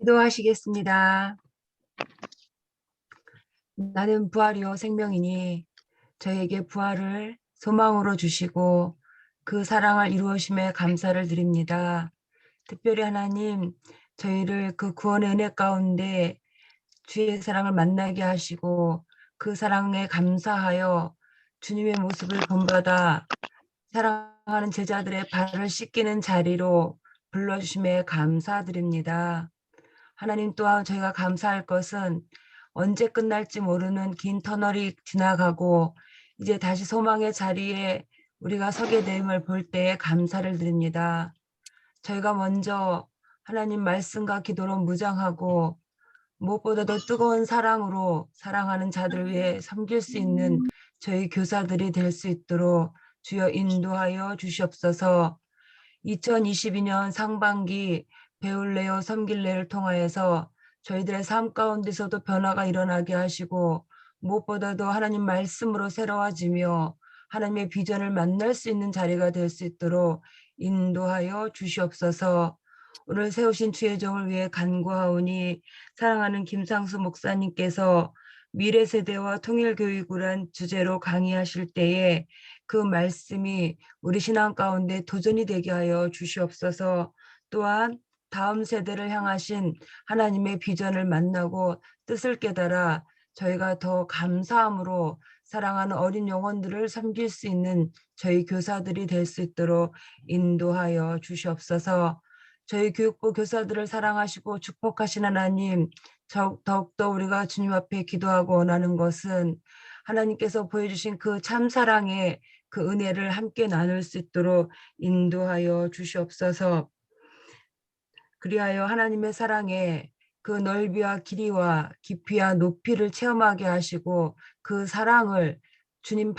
기도하시겠습니다. 나는 부활이요 생명이니 저에게 부활을 소망으로 주시고 그 사랑을 이루어심에 감사를 드립니다. 특별히 하나님, 저희를 그 구원의 은혜 가운데 주의 사랑을 만나게 하시고 그 사랑에 감사하여 주님의 모습을 본받아 사랑하는 제자들의 발을 씻기는 자리로 불러주심에 감사드립니다. 하나님, 또한 저희가 감사할 것은 언제 끝날지 모르는 긴 터널이 지나가고 이제 다시 소망의 자리에 우리가 서게 됨을 볼 때에 감사를 드립니다. 저희가 먼저 하나님 말씀과 기도로 무장하고 무엇보다도 뜨거운 사랑으로 사랑하는 자들을 위해 섬길 수 있는 저희 교사들이 될 수 있도록 주여 인도하여 주시옵소서. 2022년 상반기 배울래요 섬길래를 통하여서 저희들의 삶 가운데서도 변화가 일어나게 하시고 무엇보다도 하나님 말씀으로 새로워지며 하나님의 비전을 만날 수 있는 자리가 될 수 있도록 인도하여 주시옵소서. 오늘 세우신 주의 종을 위해 간구하오니 사랑하는 김상수 목사님께서 미래 세대와 통일 교육이란 주제로 강의하실 때에 그 말씀이 우리 신앙 가운데 도전이 되게 하여 주시옵소서. 또한 다음 세대를 향하신 하나님의 비전을 만나고 뜻을 깨달아 저희가 더 감사함으로 사랑하는 어린 영혼들을 섬길 수 있는 저희 교사들이 될 수 있도록 인도하여 주시옵소서. 저희 교육부 교사들을 사랑하시고 축복하신 하나님, 더욱더 우리가 주님 앞에 기도하고 원하는 것은 하나님께서 보여주신 그 참사랑의 그 은혜를 함께 나눌 수 있도록 인도하여 주시옵소서. 그리하여 하나님의 사랑에 그 넓이와 길이와 깊이와 높이를 체험하게 하시고 그 사랑을 주님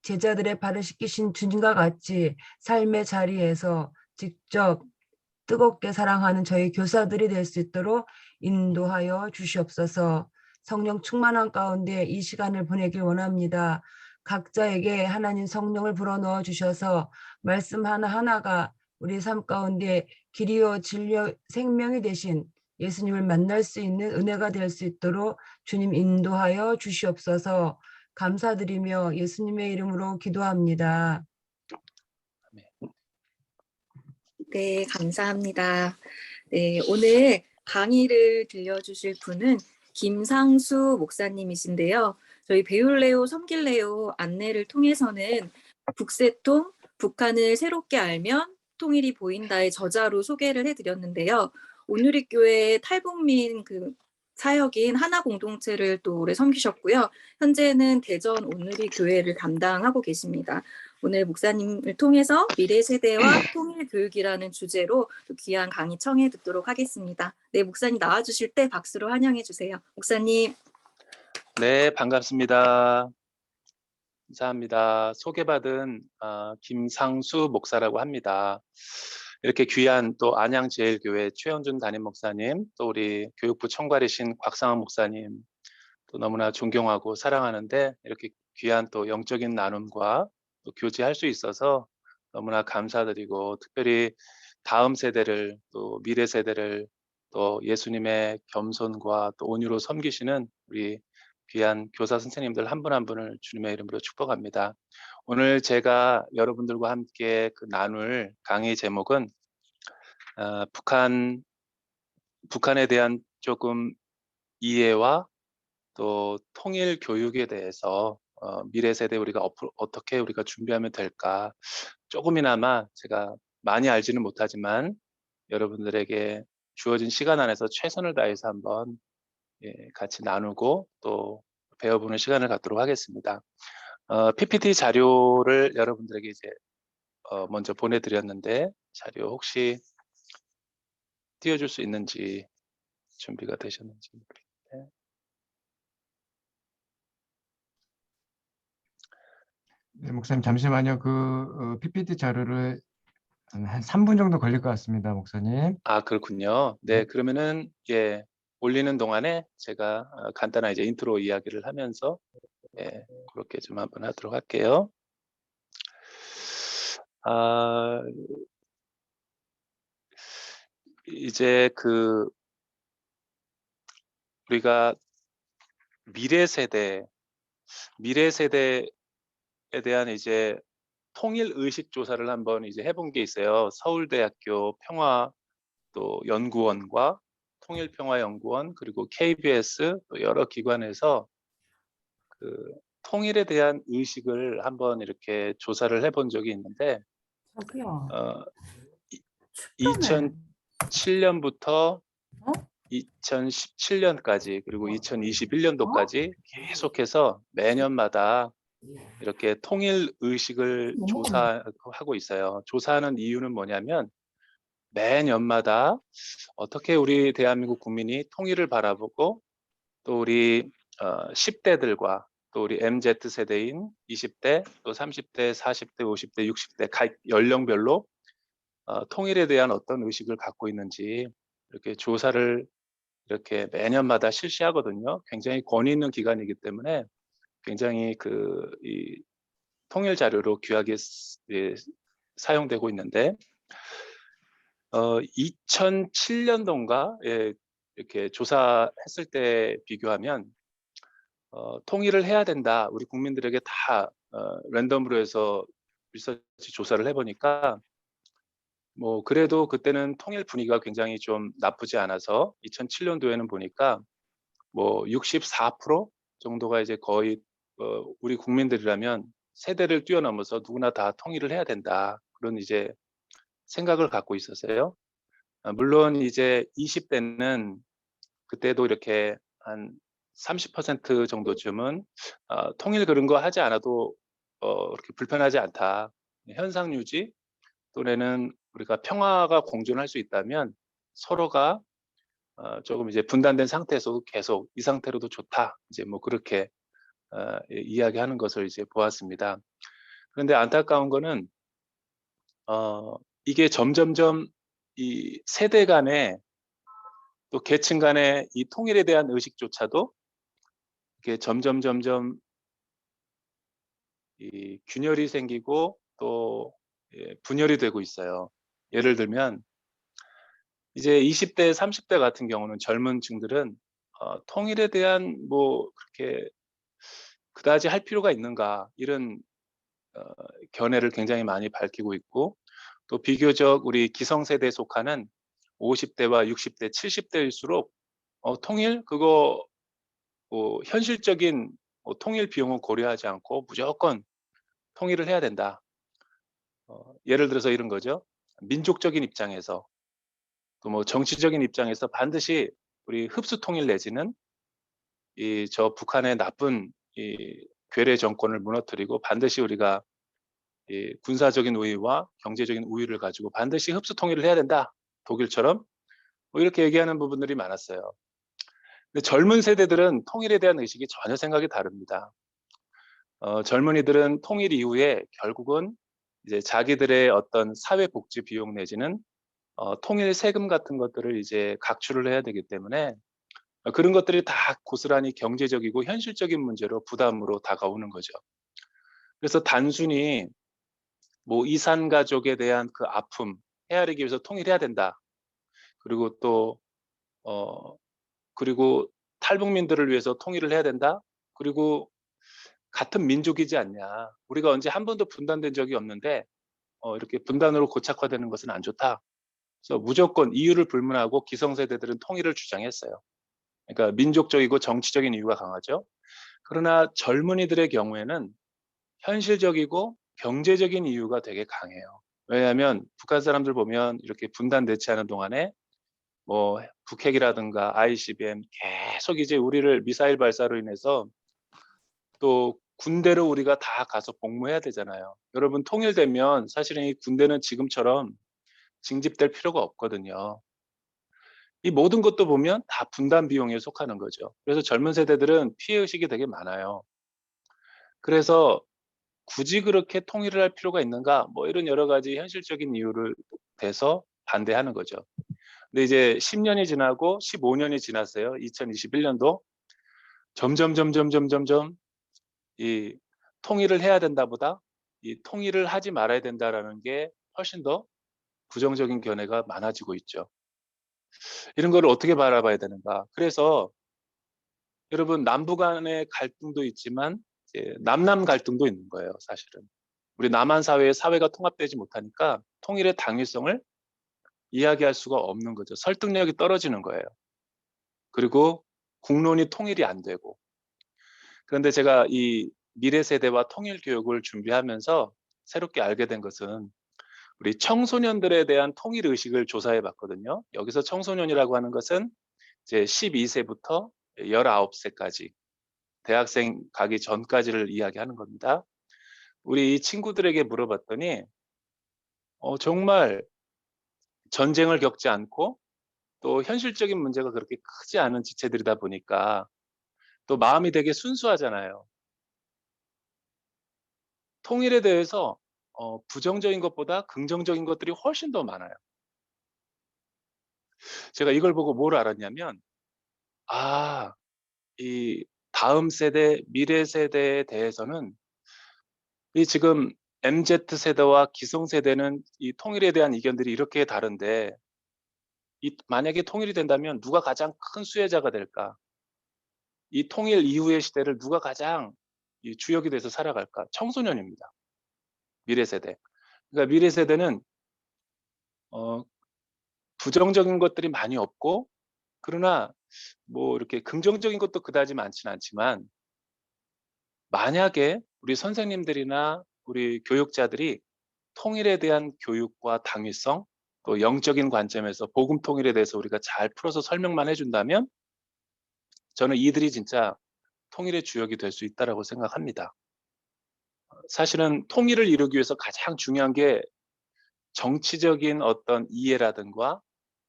제자들의 발을 씻기신 주님과 같이 삶의 자리에서 직접 뜨겁게 사랑하는 저희 교사들이 될 수 있도록 인도하여 주시옵소서. 성령 충만한 가운데 이 시간을 보내길 원합니다. 각자에게 하나님 성령을 불어넣어 주셔서 말씀 하나하나가 우리 삶 가운데 길이요 진리요 생명이 되신 예수님을 만날 수 있는 은혜가 될 수 있도록 주님 인도하여 주시옵소서. 감사드리며 예수님의 이름으로 기도합니다. 네, 감사합니다. 네, 오늘 강의를 들려주실 분은 김상수 목사님이신데요. 저희 배울래요 섬길래요 안내를 통해서는 북새통 북한을 새롭게 알면 통일이 보인다의 저자로 소개를 해드렸는데요. 오누리 교회 탈북민 사역인 하나 공동체를 또 오래 섬기셨고요. 현재는 대전 오누리 교회를 담당하고 계십니다. 오늘 목사님을 통해서 미래 세대와 통일 교육이라는 주제로 또 귀한 강의 청해 듣도록 하겠습니다. 네, 목사님 나와주실 때 박수로 환영해 주세요. 목사님. 네, 반갑습니다. 감사합니다. 소개받은 김상수 목사라고 합니다. 이렇게 귀한 또 안양제일교회 최현준 담임 목사님, 또 우리 교육부 총괄이신 곽상환 목사님, 또 너무나 존경하고 사랑하는데 이렇게 귀한 또 영적인 나눔과 또 교제할 수 있어서 너무나 감사드리고, 특별히 다음 세대를 또 미래 세대를 또 예수님의 겸손과 또 온유로 섬기시는 우리 귀한 교사 선생님들 한 분 한 분을 주님의 이름으로 축복합니다. 오늘 제가 여러분들과 함께 나눌 강의 제목은 북한에 대한 조금 이해와 또 통일 교육에 대해서 미래 세대 우리가 어떻게 우리가 준비하면 될까, 조금이나마 제가 많이 알지는 못하지만 여러분들에게 주어진 시간 안에서 최선을 다해서 한번 같이 나누고 또 배워보는 시간을 갖도록 하겠습니다. PPT 자료를 여러분들에게 이제 먼저 보내드렸는데 자료 혹시 띄워줄 수 있는지, 준비가 되셨는지 모르겠는데. 네, 목사님 잠시만요. PPT 자료를 한 3분 정도 걸릴 것 같습니다, 목사님. 아, 그렇군요. 네, 그러면은 올리는 동안에 제가 간단한 이제 인트로 이야기를 하면서 그렇게 좀 한번 하도록 할게요. 이제 우리가 미래 세대에 대한 이제 통일 의식 조사를 한번 이제 해본 게 있어요. 서울대학교 평화 또 연구원과 통일평화연구원 그리고 KBS 또 여러 기관에서 그 통일에 대한 의식을 한번 이렇게 조사를 해본 적이 있는데 저기요. 어, 춥다며. 2007년부터 어? 2017년까지 그리고 2021년도까지 계속해서 매년마다 이렇게 통일 의식을 너무 조사하고 있어요. 조사하는 이유는 뭐냐면 매년마다 어떻게 우리 대한민국 국민이 통일을 바라보고 또 우리 10대들과 또 우리 MZ 세대인 20대 또 30대, 40대, 50대, 60대 각 연령별로 통일에 대한 어떤 의식을 갖고 있는지 이렇게 조사를 이렇게 매년마다 실시하거든요. 굉장히 권위 있는 기관이기 때문에 굉장히 이 통일 자료로 귀하게 예, 사용되고 있는데 2007년도인가 이렇게 조사했을 때 비교하면 통일을 해야 된다. 우리 국민들에게 다 랜덤으로 해서 리서치 조사를 해보니까 뭐 그래도 그때는 통일 분위기가 굉장히 좀 나쁘지 않아서 2007년도에는 보니까 뭐 64% 정도가 이제 거의 우리 국민들이라면 세대를 뛰어넘어서 누구나 다 통일을 해야 된다. 그런 이제 생각을 갖고 있었어요. 물론 이제 20대는 그때도 이렇게 한 30% 정도쯤은 통일 그런 거 하지 않아도 그렇게 불편하지 않다. 현상 유지 또는 우리가 평화가 공존할 수 있다면 서로가 조금 이제 분단된 상태에서도 계속 이 상태로도 좋다. 이제 뭐 그렇게 이야기하는 것을 이제 보았습니다. 그런데 안타까운 거는 이게 점점점 이 세대 간의 또 계층 간의 이 통일에 대한 의식조차도 이게 점점 이 균열이 생기고 또 분열이 되고 있어요. 예를 들면 이제 20대, 30대 같은 경우는 젊은 층들은 통일에 대한 뭐 그렇게 그다지 할 필요가 있는가 이런 어, 견해를 굉장히 많이 밝히고 있고 또 비교적 우리 기성세대에 속하는 50대와 60대, 70대일수록 통일 그거 뭐 현실적인 통일 비용은 고려하지 않고 무조건 통일을 해야 된다. 예를 들어서 이런 거죠. 민족적인 입장에서 또 뭐 정치적인 입장에서 반드시 우리 흡수 통일 내지는 이 저 북한의 나쁜 이 괴뢰 정권을 무너뜨리고 반드시 우리가 이 군사적인 우위와 경제적인 우위를 가지고 반드시 흡수 통일을 해야 된다. 독일처럼 뭐 이렇게 얘기하는 부분들이 많았어요. 근데 젊은 세대들은 통일에 대한 의식이 전혀 생각이 다릅니다. 젊은이들은 통일 이후에 결국은 이제 자기들의 어떤 사회복지 비용 내지는 통일 세금 같은 것들을 이제 각출을 해야 되기 때문에 그런 것들이 다 고스란히 경제적이고 현실적인 문제로 부담으로 다가오는 거죠. 그래서 단순히 뭐 이산 가족에 대한 그 아픔 헤아리기 위해서 통일해야 된다. 그리고 또 그리고 탈북민들을 위해서 통일을 해야 된다. 그리고 같은 민족이지 않냐. 우리가 언제 한 번도 분단된 적이 없는데 이렇게 분단으로 고착화되는 것은 안 좋다. 그래서 무조건 이유를 불문하고 기성세대들은 통일을 주장했어요. 그러니까 민족적이고 정치적인 이유가 강하죠. 그러나 젊은이들의 경우에는 현실적이고 경제적인 이유가 되게 강해요. 왜냐하면 북한 사람들 보면 이렇게 분단 대치하는 동안에 뭐 북핵이라든가 ICBM 계속 이제 우리를 미사일 발사로 인해서 또 군대로 우리가 다 가서 복무해야 되잖아요. 여러분 통일되면 사실은 이 군대는 지금처럼 징집될 필요가 없거든요. 이 모든 것도 보면 다 분단 비용에 속하는 거죠. 그래서 젊은 세대들은 피해 의식이 되게 많아요. 그래서 굳이 그렇게 통일을 할 필요가 있는가? 뭐 이런 여러 가지 현실적인 이유를 대서 반대하는 거죠. 근데 이제 10년이 지나고 15년이 지났어요. 2021년도 점점 이 통일을 해야 된다보다 이 통일을 하지 말아야 된다라는 게 훨씬 더 부정적인 견해가 많아지고 있죠. 이런 거를 어떻게 바라봐야 되는가? 그래서 여러분 남부 간의 갈등도 있지만 이제 남남 갈등도 있는 거예요, 사실은. 우리 남한 사회의 사회가 통합되지 못하니까 통일의 당위성을 이야기할 수가 없는 거죠. 설득력이 떨어지는 거예요. 그리고 국론이 통일이 안 되고. 그런데 제가 이 미래 세대와 통일 교육을 준비하면서 새롭게 알게 된 것은 우리 청소년들에 대한 통일 의식을 조사해 봤거든요. 여기서 청소년이라고 하는 것은 이제 12세부터 19세까지 대학생 가기 전까지를 이야기하는 겁니다. 우리 이 친구들에게 물어봤더니 정말 전쟁을 겪지 않고 또 현실적인 문제가 그렇게 크지 않은 지체들이다 보니까 또 마음이 되게 순수하잖아요. 통일에 대해서 부정적인 것보다 긍정적인 것들이 훨씬 더 많아요. 제가 이걸 보고 뭘 알았냐면 아, 이 다음 세대, 미래 세대에 대해서는 이 지금 MZ 세대와 기성 세대는 이 통일에 대한 이견들이 이렇게 다른데 이 만약에 통일이 된다면 누가 가장 큰 수혜자가 될까? 이 통일 이후의 시대를 누가 가장 이 주역이 돼서 살아갈까? 청소년입니다. 미래 세대. 그러니까 미래 세대는 어 부정적인 것들이 많이 없고 그러나 뭐 이렇게 긍정적인 것도 그다지 많지는 않지만 만약에 우리 선생님들이나 우리 교육자들이 통일에 대한 교육과 당위성 또 영적인 관점에서 복음 통일에 대해서 우리가 잘 풀어서 설명만 해준다면 저는 이들이 진짜 통일의 주역이 될 수 있다라고 생각합니다. 사실은 통일을 이루기 위해서 가장 중요한 게 정치적인 어떤 이해라든가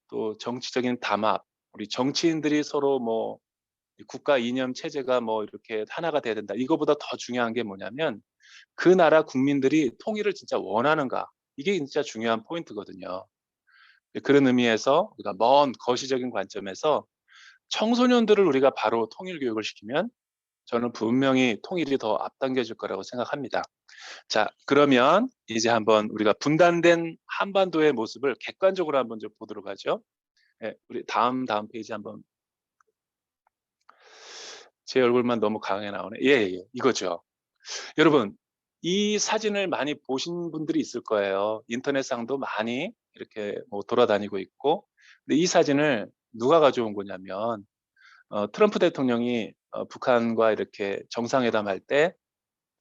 또 정치적인 담합, 우리 정치인들이 서로 뭐 국가 이념 체제가 뭐 이렇게 하나가 돼야 된다. 이거보다 더 중요한 게 뭐냐면 그 나라 국민들이 통일을 진짜 원하는가. 이게 진짜 중요한 포인트거든요. 그런 의미에서 우리가 먼 거시적인 관점에서 청소년들을 우리가 바로 통일 교육을 시키면 저는 분명히 통일이 더 앞당겨질 거라고 생각합니다. 자, 그러면 이제 한번 우리가 분단된 한반도의 모습을 객관적으로 한번 좀 보도록 하죠. 예, 우리 다음 페이지 한번. 제 얼굴만 너무 강하게 나오네. 예, 이거죠. 여러분, 이 사진을 많이 보신 분들이 있을 거예요. 인터넷상도 많이 이렇게 뭐 돌아다니고 있고. 근데 이 사진을 누가 가져온 거냐면 트럼프 대통령이 북한과 이렇게 정상회담 할 때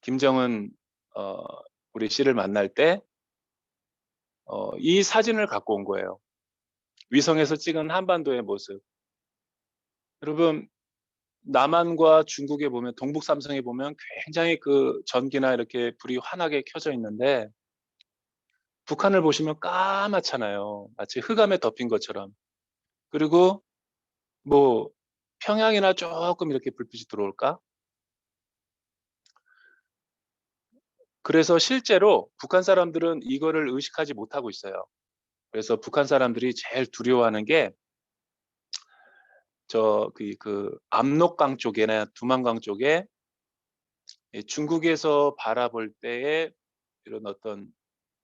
김정은 우리 씨를 만날 때 이 사진을 갖고 온 거예요. 위성에서 찍은 한반도의 모습. 여러분, 남한과 중국에 보면 동북 삼성에 보면 굉장히 그 전기나 이렇게 불이 환하게 켜져 있는데 북한을 보시면 까맣잖아요. 마치 흑암에 덮인 것처럼. 그리고 뭐 평양이나 조금 이렇게 불빛이 들어올까? 그래서 실제로 북한 사람들은 이거를 의식하지 못하고 있어요. 그래서 북한 사람들이 제일 두려워하는 게 그 압록강 쪽이나 두만강 쪽에 중국에서 바라볼 때의 이런 어떤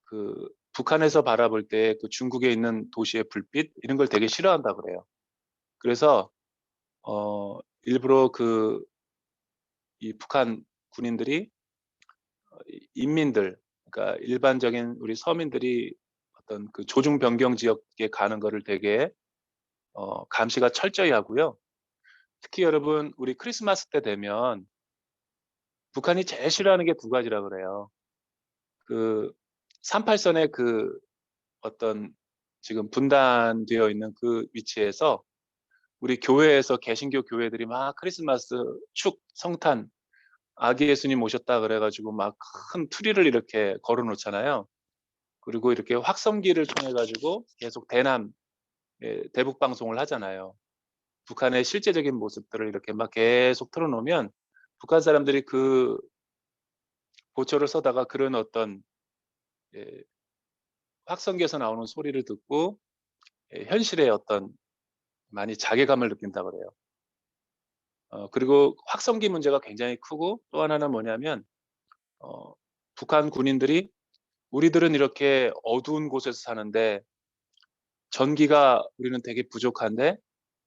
그 북한에서 바라볼 때 그 중국에 있는 도시의 불빛 이런 걸 되게 싫어한다 그래요. 그래서 일부러 이 북한 군인들이 인민들 그러니까 일반적인 우리 서민들이 어떤 그 조중 변경 지역에 가는 거를 되게 감시가 철저히 하고요. 특히 여러분 우리 크리스마스 때 되면 북한이 제일 싫어하는 게 두 가지라 그래요. 그 38선의 그 어떤 지금 분단되어 있는 그 위치에서 우리 교회에서 개신교 교회들이 막 크리스마스 축 성탄 아기 예수님 오셨다 그래가지고 막 큰 트리를 이렇게 걸어 놓잖아요. 그리고 이렇게 확성기를 통해 가지고 계속 대북 방송을 하잖아요. 북한의 실제적인 모습들을 이렇게 막 계속 틀어 놓으면 북한 사람들이 그 보초를 서다가 그런 어떤 예, 확성기에서 나오는 소리를 듣고 현실의 어떤 많이 자괴감을 느낀다 그래요. 그리고 확성기 문제가 굉장히 크고 또 하나는 뭐냐면 북한 군인들이 우리들은 이렇게 어두운 곳에서 사는데 전기가 우리는 되게 부족한데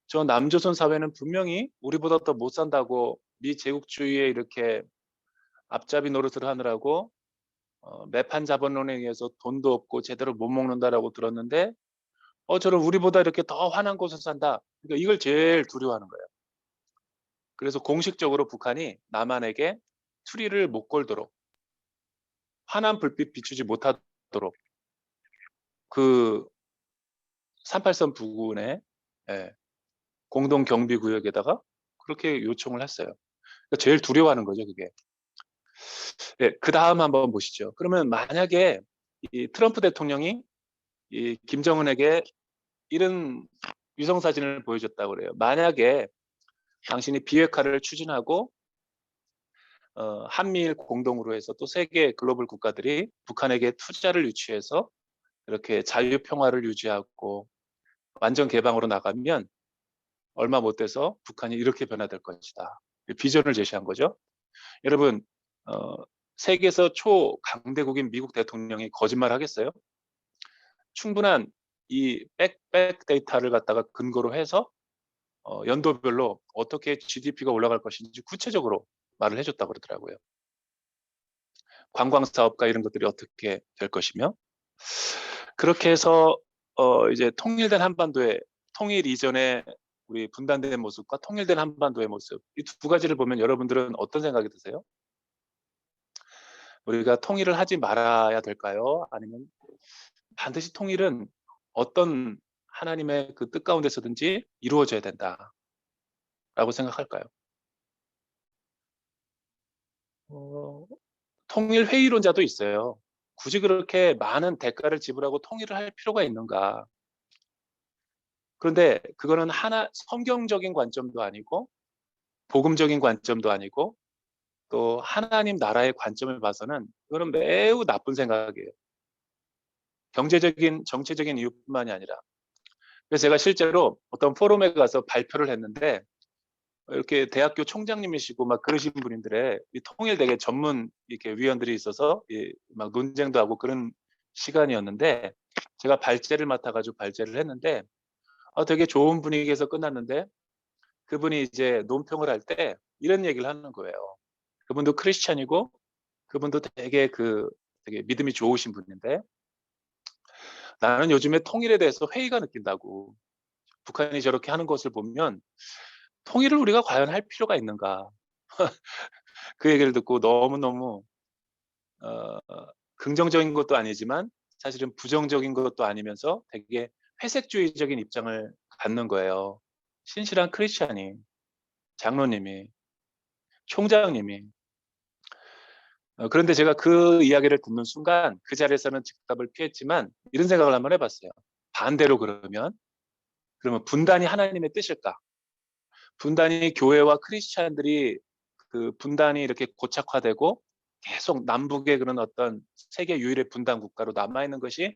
저 남조선 사회는 분명히 우리보다 더 못 산다고 미 제국주의에 이렇게 앞잡이 노릇을 하느라고 매판 자본론에 의해서 돈도 없고 제대로 못 먹는다라고 들었는데 저는 우리보다 이렇게 더 환한 곳에서 산다. 그러니까 이걸 제일 두려워하는 거예요. 그래서 공식적으로 북한이 남한에게 투리를 못 걸도록 환한 불빛 비추지 못하도록 그 38선 부근에 공동 경비 구역에다가 그렇게 요청을 했어요. 그러니까 제일 두려워하는 거죠, 그게. 그 다음 한번 보시죠. 그러면 만약에 이 트럼프 대통령이 이 김정은에게 이런 위성 사진을 보여줬다고 그래요. 만약에 당신이 비핵화를 추진하고 한미일 공동으로 해서 또 세계 글로벌 국가들이 북한에게 투자를 유치해서 이렇게 자유 평화를 유지하고 완전 개방으로 나가면 얼마 못 돼서 북한이 이렇게 변화될 것이다. 비전을 제시한 거죠. 여러분, 세계에서 초강대국인 미국 대통령이 거짓말 하겠어요? 충분한 이 백 데이터를 갖다가 근거로 해서 연도별로 어떻게 GDP가 올라갈 것인지 구체적으로 말을 해줬다고 그러더라고요. 관광 사업과 이런 것들이 어떻게 될 것이며 그렇게 해서 이제 통일된 한반도의 통일 이전의 우리 분단된 모습과 통일된 한반도의 모습 이 두 가지를 보면 여러분들은 어떤 생각이 드세요? 우리가 통일을 하지 말아야 될까요? 아니면 반드시 통일은 어떤 하나님의 그 뜻 가운데서든지 이루어져야 된다라고 생각할까요? 통일 회의론자도 있어요. 굳이 그렇게 많은 대가를 지불하고 통일을 할 필요가 있는가? 그런데 그거는 하나 성경적인 관점도 아니고 복음적인 관점도 아니고 또 하나님 나라의 관점을 봐서는 그거는 매우 나쁜 생각이에요. 경제적인 정치적인 이유뿐만이 아니라 그래서 제가 실제로 어떤 포럼에 가서 발표를 했는데 이렇게 대학교 총장님이시고 막 그러신 분들의 이 통일되게 전문 이렇게 위원들이 있어서 막 논쟁도 하고 그런 시간이었는데 제가 발제를 맡아가지고 발제를 했는데 되게 좋은 분위기에서 끝났는데 그분이 이제 논평을 할 때 이런 얘기를 하는 거예요. 그분도 크리스찬이고 그분도 되게 믿음이 좋으신 분인데 나는 요즘에 통일에 대해서 회의가 느낀다고. 북한이 저렇게 하는 것을 보면 통일을 우리가 과연 할 필요가 있는가. 그 얘기를 듣고 너무너무 어, 긍정적인 것도 아니지만 사실은 부정적인 것도 아니면서 되게 회색주의적인 입장을 갖는 거예요. 신실한 크리스찬이, 장로님이, 총장님이. 그런데 제가 그 이야기를 듣는 순간 그 자리에서는 즉답을 피했지만 이런 생각을 한번 해봤어요. 반대로 그러면 분단이 하나님의 뜻일까? 분단이 교회와 크리스찬들이 그 분단이 이렇게 고착화되고 계속 남북의 그런 어떤 세계 유일의 분단 국가로 남아있는 것이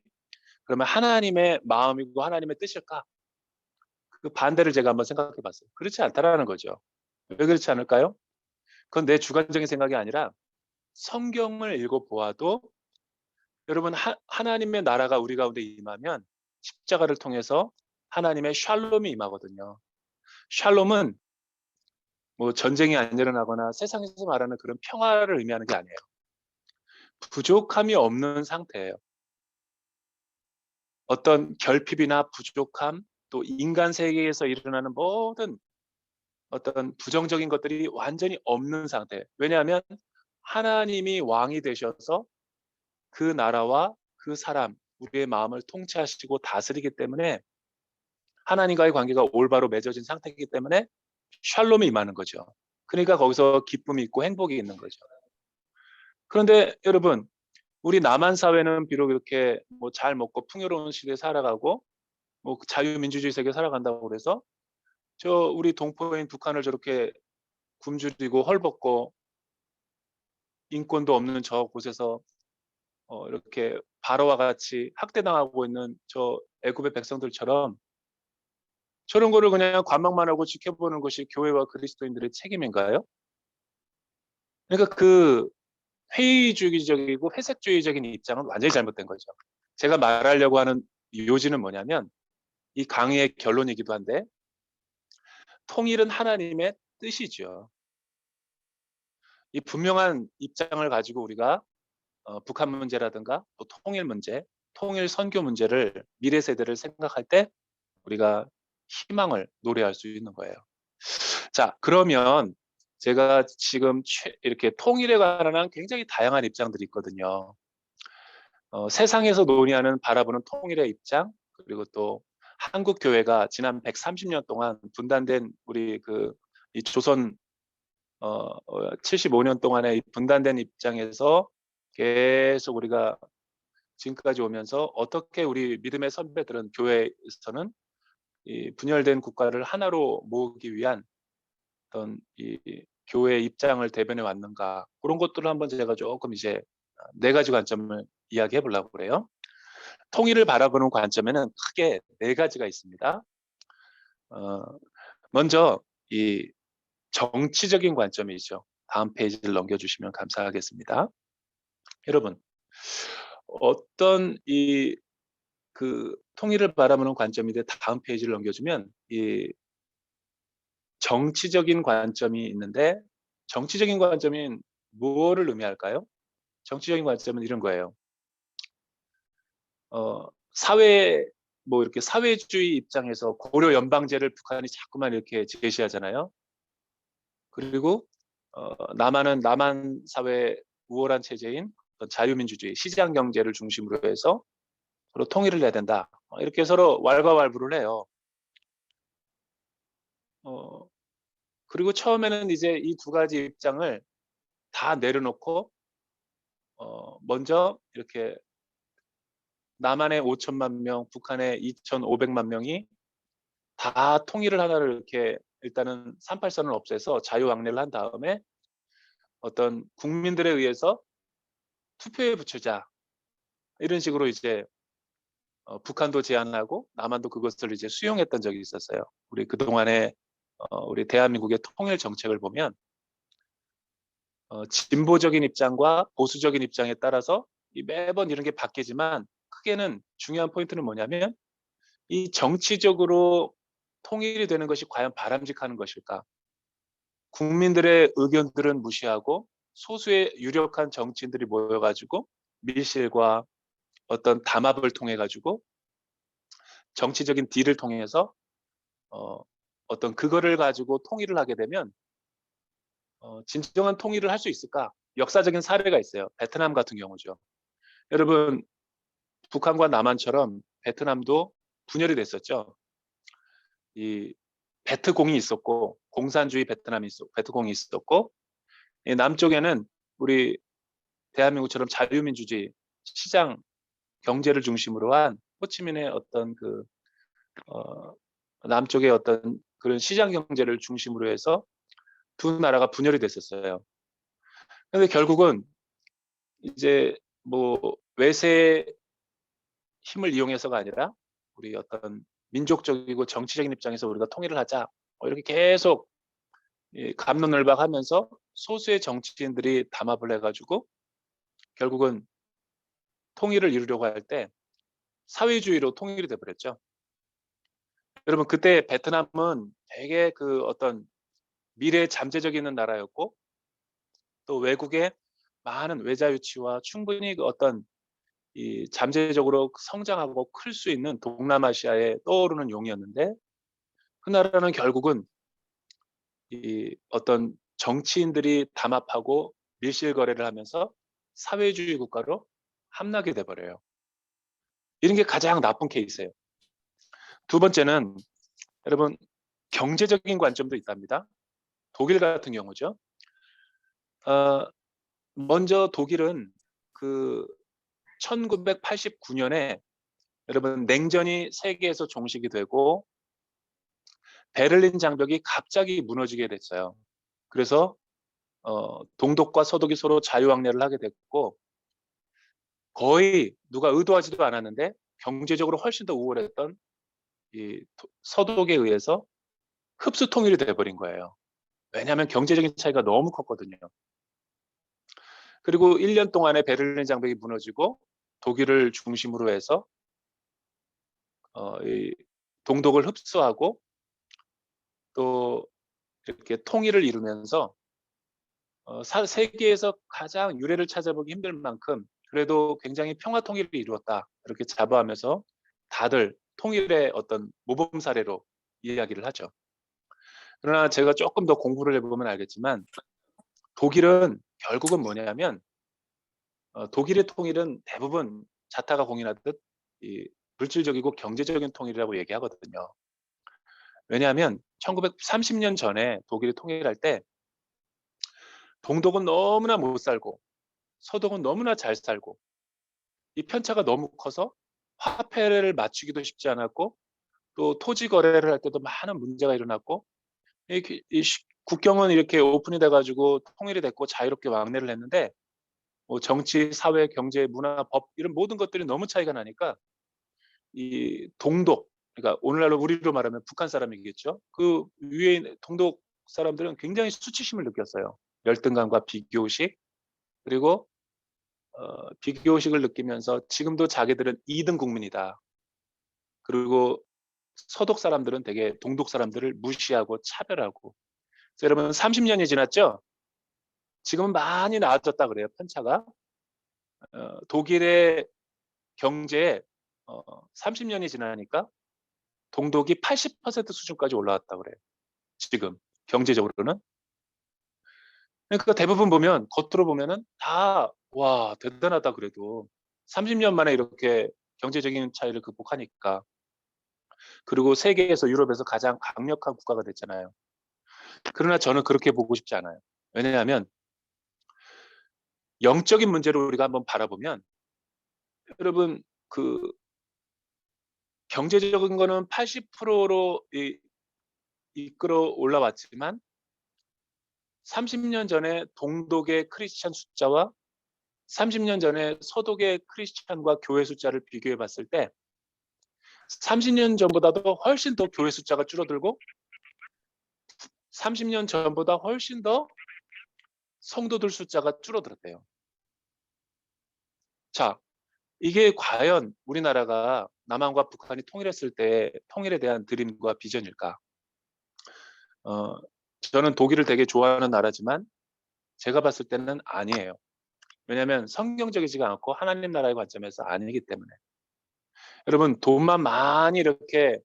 그러면 하나님의 마음이고 하나님의 뜻일까? 그 반대를 제가 한번 생각해 봤어요. 그렇지 않다라는 거죠. 왜 그렇지 않을까요? 그건 내 주관적인 생각이 아니라 성경을 읽어보아도 여러분 하나님의 나라가 우리 가운데 임하면 십자가를 통해서 하나님의 샬롬이 임하거든요. 샬롬은 뭐 전쟁이 안 일어나거나 세상에서 말하는 그런 평화를 의미하는 게 아니에요. 부족함이 없는 상태예요. 어떤 결핍이나 부족함 또 인간 세계에서 일어나는 모든 어떤 부정적인 것들이 완전히 없는 상태. 왜냐하면 하나님이 왕이 되셔서 그 나라와 그 사람, 우리의 마음을 통치하시고 다스리기 때문에 하나님과의 관계가 올바로 맺어진 상태이기 때문에 샬롬이 임하는 거죠. 그러니까 거기서 기쁨이 있고 행복이 있는 거죠. 그런데 여러분, 우리 남한 사회는 비록 이렇게 뭐 잘 먹고 풍요로운 시대에 살아가고 뭐 자유민주주의 세계에 살아간다고 그래서 우리 동포인 북한을 저렇게 굶주리고 헐벗고 인권도 없는 저 곳에서 이렇게 바로와 같이 학대당하고 있는 저 애굽의 백성들처럼 저런 거를 그냥 관망만 하고 지켜보는 것이 교회와 그리스도인들의 책임인가요? 그러니까 그 회의주의적이고 회색주의적인 입장은 완전히 잘못된 거죠. 제가 말하려고 하는 요지는 뭐냐면 이 강의의 결론이기도 한데 통일은 하나님의 뜻이죠. 이 분명한 입장을 가지고 우리가 북한 문제라든가 또 통일 문제, 통일 선교 문제를 미래 세대를 생각할 때 우리가 희망을 노래할 수 있는 거예요. 자, 그러면 제가 지금 이렇게 통일에 관한 굉장히 다양한 입장들이 있거든요. 세상에서 논의하는 바라보는 통일의 입장, 그리고 또 한국 교회가 지난 130년 동안 분단된 우리 이 조선 75년 동안의 이 분단된 입장에서 계속 우리가 지금까지 오면서 어떻게 우리 믿음의 선배들은 교회에서는 이 분열된 국가를 하나로 모으기 위한 어떤 이 교회의 입장을 대변해 왔는가, 그런 것들을 한번 제가 조금 이제 4가지 관점을 이야기해 보려고 그래요. 통일을 바라보는 관점에는 크게 4가지가 있습니다. 먼저 이 정치적인 관점이죠. 다음 페이지를 넘겨주시면 감사하겠습니다. 여러분, 어떤 통일을 바라보는 관점인데 다음 페이지를 넘겨주면 이 정치적인 관점이 있는데, 정치적인 관점인 뭐를 의미할까요? 정치적인 관점은 이런 거예요. 사회 이렇게 사회주의 입장에서 고려 연방제를 북한이 자꾸만 이렇게 제시하잖아요. 그리고 남한은 남한 사회 우월한 체제인 어떤 자유민주주의, 시장 경제를 중심으로 해서 서로 통일을 해야 된다. 이렇게 서로 왈가왈부를 해요. 그리고 처음에는 이제 이 2가지 입장을 다 내려놓고 먼저 이렇게 남한의 5천만 명, 북한의 2,500만 명이 다 통일을 하나를 이렇게 일단은 38선을 없애서 자유왕래를 한 다음에 어떤 국민들에 의해서 투표에 붙이자, 이런 식으로 이제 북한도 제안하고 남한도 그것을 이제 수용했던 적이 있었어요. 우리 그동안에 우리 대한민국의 통일 정책을 보면 진보적인 입장과 보수적인 입장에 따라서 매번 이런 게 바뀌지만, 크게는 중요한 포인트는 뭐냐면 이 정치적으로 통일이 되는 것이 과연 바람직한 것일까? 국민들의 의견들은 무시하고 소수의 유력한 정치인들이 모여가지고 밀실과 어떤 담합을 통해 가지고 정치적인 딜을 통해서 어떤 그거를 가지고 통일을 하게 되면 진정한 통일을 할 수 있을까? 역사적인 사례가 있어요. 베트남 같은 경우죠. 여러분, 북한과 남한처럼 베트남도 분열이 됐었죠. 이 베트공이 있었고, 공산주의 베트공이 있었고, 이 남쪽에는 우리 대한민국처럼 자유민주주의, 시장 경제를 중심으로 한 호치민의 어떤 남쪽의 어떤 그런 시장 경제를 중심으로 해서 2 나라가 분열이 됐었어요. 그런데 결국은 이제 외세의 힘을 이용해서가 아니라 우리 어떤 민족적이고 정치적인 입장에서 우리가 통일을 하자, 이렇게 계속 갑론을박하면서 소수의 정치인들이 담합을 해가지고 결국은 통일을 이루려고 할 때 사회주의로 통일이 돼버렸죠. 여러분, 그때 베트남은 되게 어떤 미래 잠재적 있는 나라였고, 또 외국의 많은 외자 유치와 충분히 어떤 이 잠재적으로 성장하고 클 수 있는 동남아시아에 떠오르는 용이었는데, 그 나라는 결국은 이 어떤 정치인들이 담합하고 밀실 거래를 하면서 사회주의 국가로 함락이 돼 버려요. 이런 게 가장 나쁜 케이스예요. 2번째는 여러분, 경제적인 관점도 있답니다. 독일 같은 경우죠. 먼저 독일은 1989년에 여러분 냉전이 세계에서 종식이 되고 베를린 장벽이 갑자기 무너지게 됐어요. 그래서 동독과 서독이 서로 자유왕래를 하게 됐고, 거의 누가 의도하지도 않았는데 경제적으로 훨씬 더 우월했던 이 서독에 의해서 흡수 통일이 돼버린 거예요. 왜냐하면 경제적인 차이가 너무 컸거든요. 그리고 1년 동안에 베를린 장벽이 무너지고 독일을 중심으로 해서 이 동독을 흡수하고 또 이렇게 통일을 이루면서 세계에서 가장 유래를 찾아보기 힘들 만큼 그래도 굉장히 평화 통일을 이루었다. 이렇게 자부하면서 다들 통일의 어떤 모범 사례로 이야기를 하죠. 그러나 제가 조금 더 공부를 해보면 알겠지만 독일은 결국은 뭐냐면 독일의 통일은 대부분 자타가 공인하듯 이 물질적이고 경제적인 통일이라고 얘기하거든요. 왜냐하면 1930년 전에 독일이 통일할 때 동독은 너무나 못 살고 서독은 너무나 잘 살고 이 편차가 너무 커서 화폐를 맞추기도 쉽지 않았고 또 토지 거래를 할 때도 많은 문제가 일어났고 국경은 이렇게 오픈이 돼가지고 통일이 됐고 자유롭게 왕래를 했는데 뭐 정치, 사회, 경제, 문화, 법 이런 모든 것들이 너무 차이가 나니까 이 동독, 그러니까 오늘날로 우리로 말하면 북한 사람이겠죠. 그 위에 있는 동독 사람들은 굉장히 수치심을 느꼈어요. 열등감과 비교의식, 그리고 비교의식을 느끼면서 지금도 자기들은 2등 국민이다. 그리고 서독 사람들은 되게 동독 사람들을 무시하고 차별하고. 그래서 여러분 30년이 지났죠? 지금은 많이 나아졌다 그래요. 편차가. 독일의 경제에 30년이 지나니까 동독이 80% 수준까지 올라왔다 그래요. 지금 경제적으로는. 그러니까 대부분 보면 겉으로 보면은 다 와 대단하다 그래도 30년 만에 이렇게 경제적인 차이를 극복하니까. 그리고 세계에서 유럽에서 가장 강력한 국가가 됐잖아요. 그러나 저는 그렇게 보고 싶지 않아요. 왜냐하면 영적인 문제로 우리가 한번 바라보면 여러분 그 경제적인 거는 80%로 이끌어 올라왔지만 30년 전에 동독의 크리스찬 숫자와 30년 전에 서독의 크리스찬과 교회 숫자를 비교해 봤을 때 30년 전보다도 훨씬 더 교회 숫자가 줄어들고 30년 전보다 훨씬 더 성도들 숫자가 줄어들었대요. 자, 이게 과연 우리나라가 남한과 북한이 통일했을 때 통일에 대한 드림과 비전일까? 저는 독일을 되게 좋아하는 나라지만 제가 봤을 때는 아니에요. 왜냐하면 성경적이지가 않고 하나님 나라의 관점에서 아니기 때문에. 여러분 돈만 많이 이렇게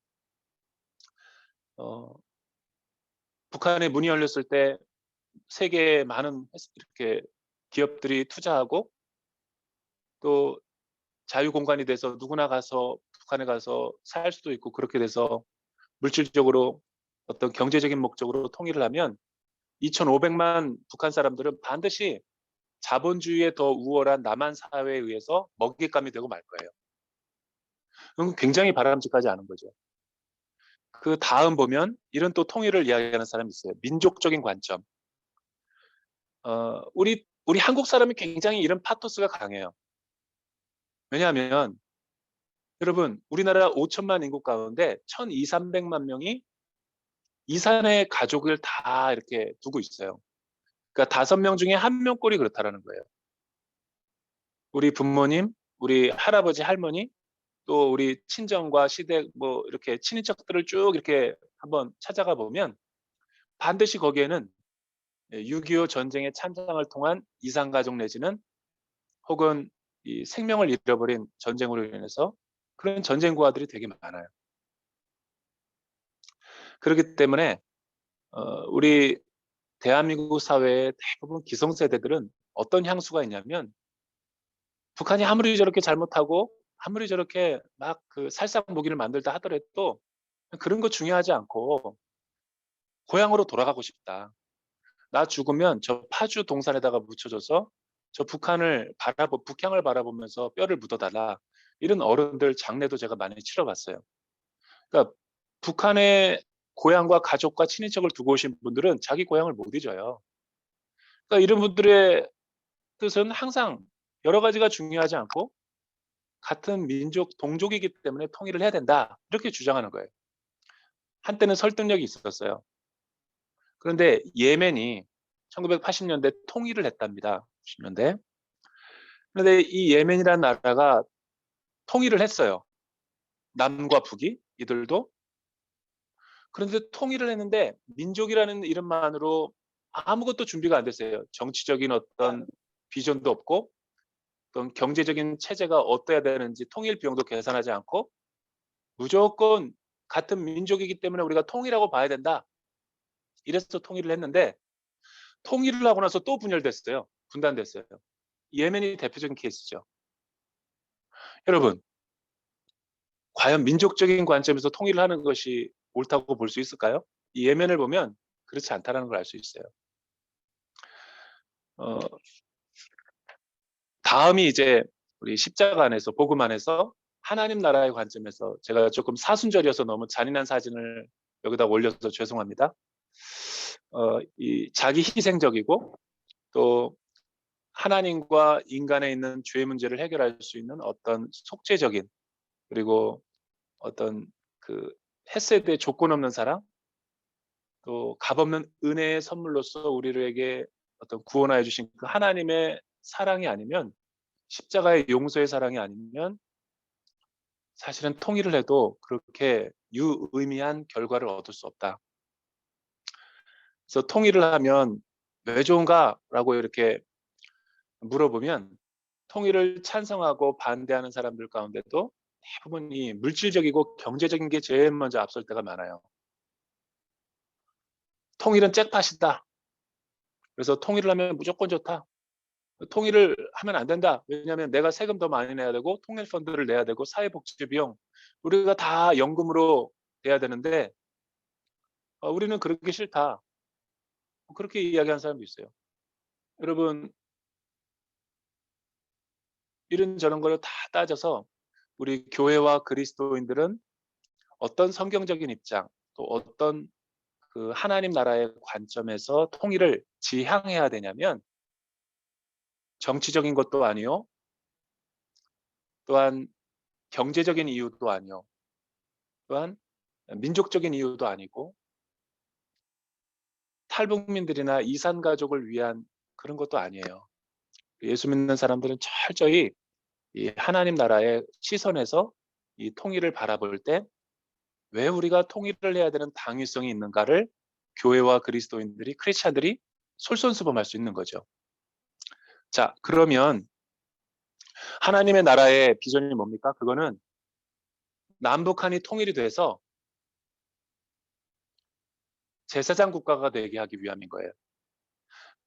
북한에 문이 열렸을 때 세계에 많은 이렇게 기업들이 투자하고 또 자유 공간이 돼서 누구나 가서 북한에 가서 살 수도 있고 그렇게 돼서 물질적으로 어떤 경제적인 목적으로 통일을 하면 2,500만 북한 사람들은 반드시 자본주의의 더 우월한 남한 사회에 의해서 먹잇감이 되고 말 거예요. 그건 굉장히 바람직하지 않은 거죠. 그 다음 보면 이런 또 통일을 이야기하는 사람이 있어요. 민족적인 관점. 우리 한국 사람이 굉장히 이런 파토스가 강해요. 왜냐하면 여러분 우리나라 5천만 인구 가운데 1,200~1,300만 명이 이산의 가족을 다 이렇게 두고 있어요. 그러니까 5명 중에 1명꼴이 그렇다라는 거예요. 우리 부모님, 우리 할아버지, 할머니, 또 우리 친정과 시댁 뭐 이렇게 친인척들을 쭉 이렇게 한번 찾아가 보면 반드시 거기에는 6.25 전쟁의 찬장을 통한 이산가족 내지는 혹은 이 생명을 잃어버린 전쟁으로 인해서 그런 전쟁고아들이 되게 많아요. 그렇기 때문에 우리 대한민국 사회의 대부분 기성세대들은 어떤 향수가 있냐면 북한이 아무리 저렇게 잘못하고 아무리 저렇게 막 그 살상 무기를 만들다 하더라도 그런 거 중요하지 않고 고향으로 돌아가고 싶다. 나 죽으면 저 파주 동산에다가 묻혀져서 저 북한을 북향을 바라보면서 뼈를 묻어달라. 이런 어른들 장례도 제가 많이 치러봤어요. 그러니까 북한의 고향과 가족과 친인척을 두고 오신 분들은 자기 고향을 못 잊어요. 그러니까 이런 분들의 뜻은 항상 여러 가지가 중요하지 않고 같은 민족, 동족이기 때문에 통일을 해야 된다. 이렇게 주장하는 거예요. 한때는 설득력이 있었어요. 그런데 예멘이 1980년대 통일을 했답니다. 90년대. 그런데 이 예멘이라는 나라가 통일을 했어요. 남과 북이 이들도. 그런데 통일을 했는데 민족이라는 이름만으로 아무것도 준비가 안 됐어요. 정치적인 어떤 비전도 없고 어떤 경제적인 체제가 어떠해야 되는지 통일 비용도 계산하지 않고 무조건 같은 민족이기 때문에 우리가 통일하고 봐야 된다. 이래서 통일을 했는데 통일을 하고 나서 또 분열됐어요. 분단됐어요. 예멘이 대표적인 케이스죠. 여러분, 과연 민족적인 관점에서 통일을 하는 것이 옳다고 볼 수 있을까요? 이 예멘을 보면 그렇지 않다는 걸 알 수 있어요. 다음이 이제 우리 십자가 안에서 복음 안에서 하나님 나라의 관점에서 제가 조금 사순절이어서 너무 잔인한 사진을 여기다 올려서 죄송합니다. 이 자기 희생적이고 또 하나님과 인간에 있는 죄 문제를 해결할 수 있는 어떤 속죄적인 그리고 어떤 그 헤세드의 조건 없는 사랑 또 값없는 은혜의 선물로서 우리에게 어떤 구원하여 주신 그 하나님의 사랑이 아니면 십자가의 용서의 사랑이 아니면 사실은 통일을 해도 그렇게 유의미한 결과를 얻을 수 없다. 그래서 통일을 하면 왜 좋은가라고 이렇게 물어보면 통일을 찬성하고 반대하는 사람들 가운데도 대부분이 물질적이고 경제적인 게 제일 먼저 앞설 때가 많아요. 통일은 잭팟이다. 그래서 통일을 하면 무조건 좋다. 통일을 하면 안 된다. 왜냐하면 내가 세금 더 많이 내야 되고 통일 펀드를 내야 되고 사회복지 비용 우리가 다 연금으로 돼야 되는데 우리는 그렇게 싫다. 그렇게 이야기하는 사람도 있어요. 여러분 이런저런 걸 다 따져서 우리 교회와 그리스도인들은 어떤 성경적인 입장 또 어떤 그 하나님 나라의 관점에서 통일을 지향해야 되냐면 정치적인 것도 아니요. 또한 경제적인 이유도 아니요. 또한 민족적인 이유도 아니고 탈북민들이나 이산 가족을 위한 그런 것도 아니에요. 예수 믿는 사람들은 철저히 이 하나님 나라의 시선에서 이 통일을 바라볼 때 왜 우리가 통일을 해야 되는 당위성이 있는가를 교회와 그리스도인들이 크리스찬들이 솔선수범할 수 있는 거죠. 자, 그러면 하나님의 나라의 비전이 뭡니까? 그거는 남북한이 통일이 돼서 제사장 국가가 되게 하기 위함인 거예요.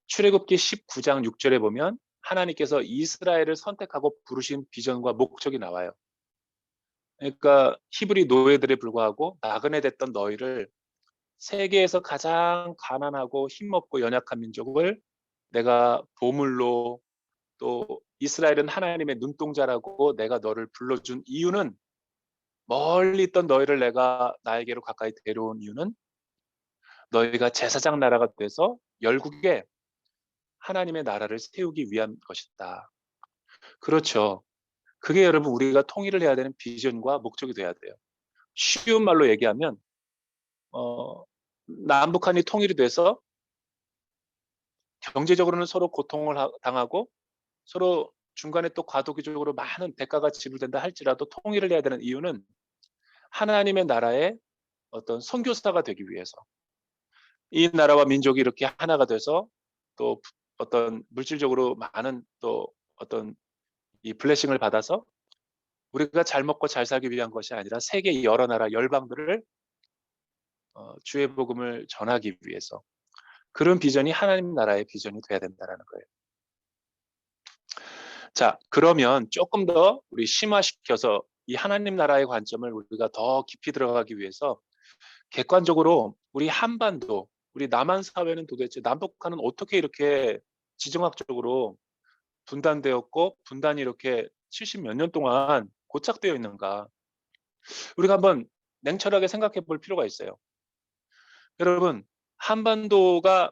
출애굽기 19장 6절에 보면 하나님께서 이스라엘을 선택하고 부르신 비전과 목적이 나와요. 그러니까 히브리 노예들에 불과하고 나그네 됐던 너희를 세계에서 가장 가난하고 힘없고 연약한 민족을 내가 보물로 또 이스라엘은 하나님의 눈동자라고 내가 너를 불러준 이유는 멀리 있던 너희를 내가 나에게로 가까이 데려온 이유는 너희가 제사장 나라가 돼서 열국에 하나님의 나라를 세우기 위한 것이다. 그렇죠. 그게 여러분 우리가 통일을 해야 되는 비전과 목적이 돼야 돼요. 쉬운 말로 얘기하면 남북한이 통일이 돼서 경제적으로는 서로 고통을 당하고 서로 중간에 또 과도기적으로 많은 대가가 지불된다 할지라도 통일을 해야 되는 이유는 하나님의 나라의 어떤 선교사가 되기 위해서 이 나라와 민족이 이렇게 하나가 돼서 또 어떤 물질적으로 많은 또 어떤 이 블레싱을 받아서 우리가 잘 먹고 잘 살기 위한 것이 아니라 세계 여러 나라 열방들을 주의 복음을 전하기 위해서 그런 비전이 하나님 나라의 비전이 돼야 된다는 거예요. 자, 그러면 조금 더 우리 심화시켜서 이 하나님 나라의 관점을 우리가 더 깊이 들어가기 위해서 객관적으로 우리 한반도, 우리 남한 사회는 도대체 남북한은 어떻게 이렇게 지정학적으로 분단되었고 분단이 이렇게 70 몇 년 동안 고착되어 있는가? 우리가 한번 냉철하게 생각해 볼 필요가 있어요. 여러분, 한반도가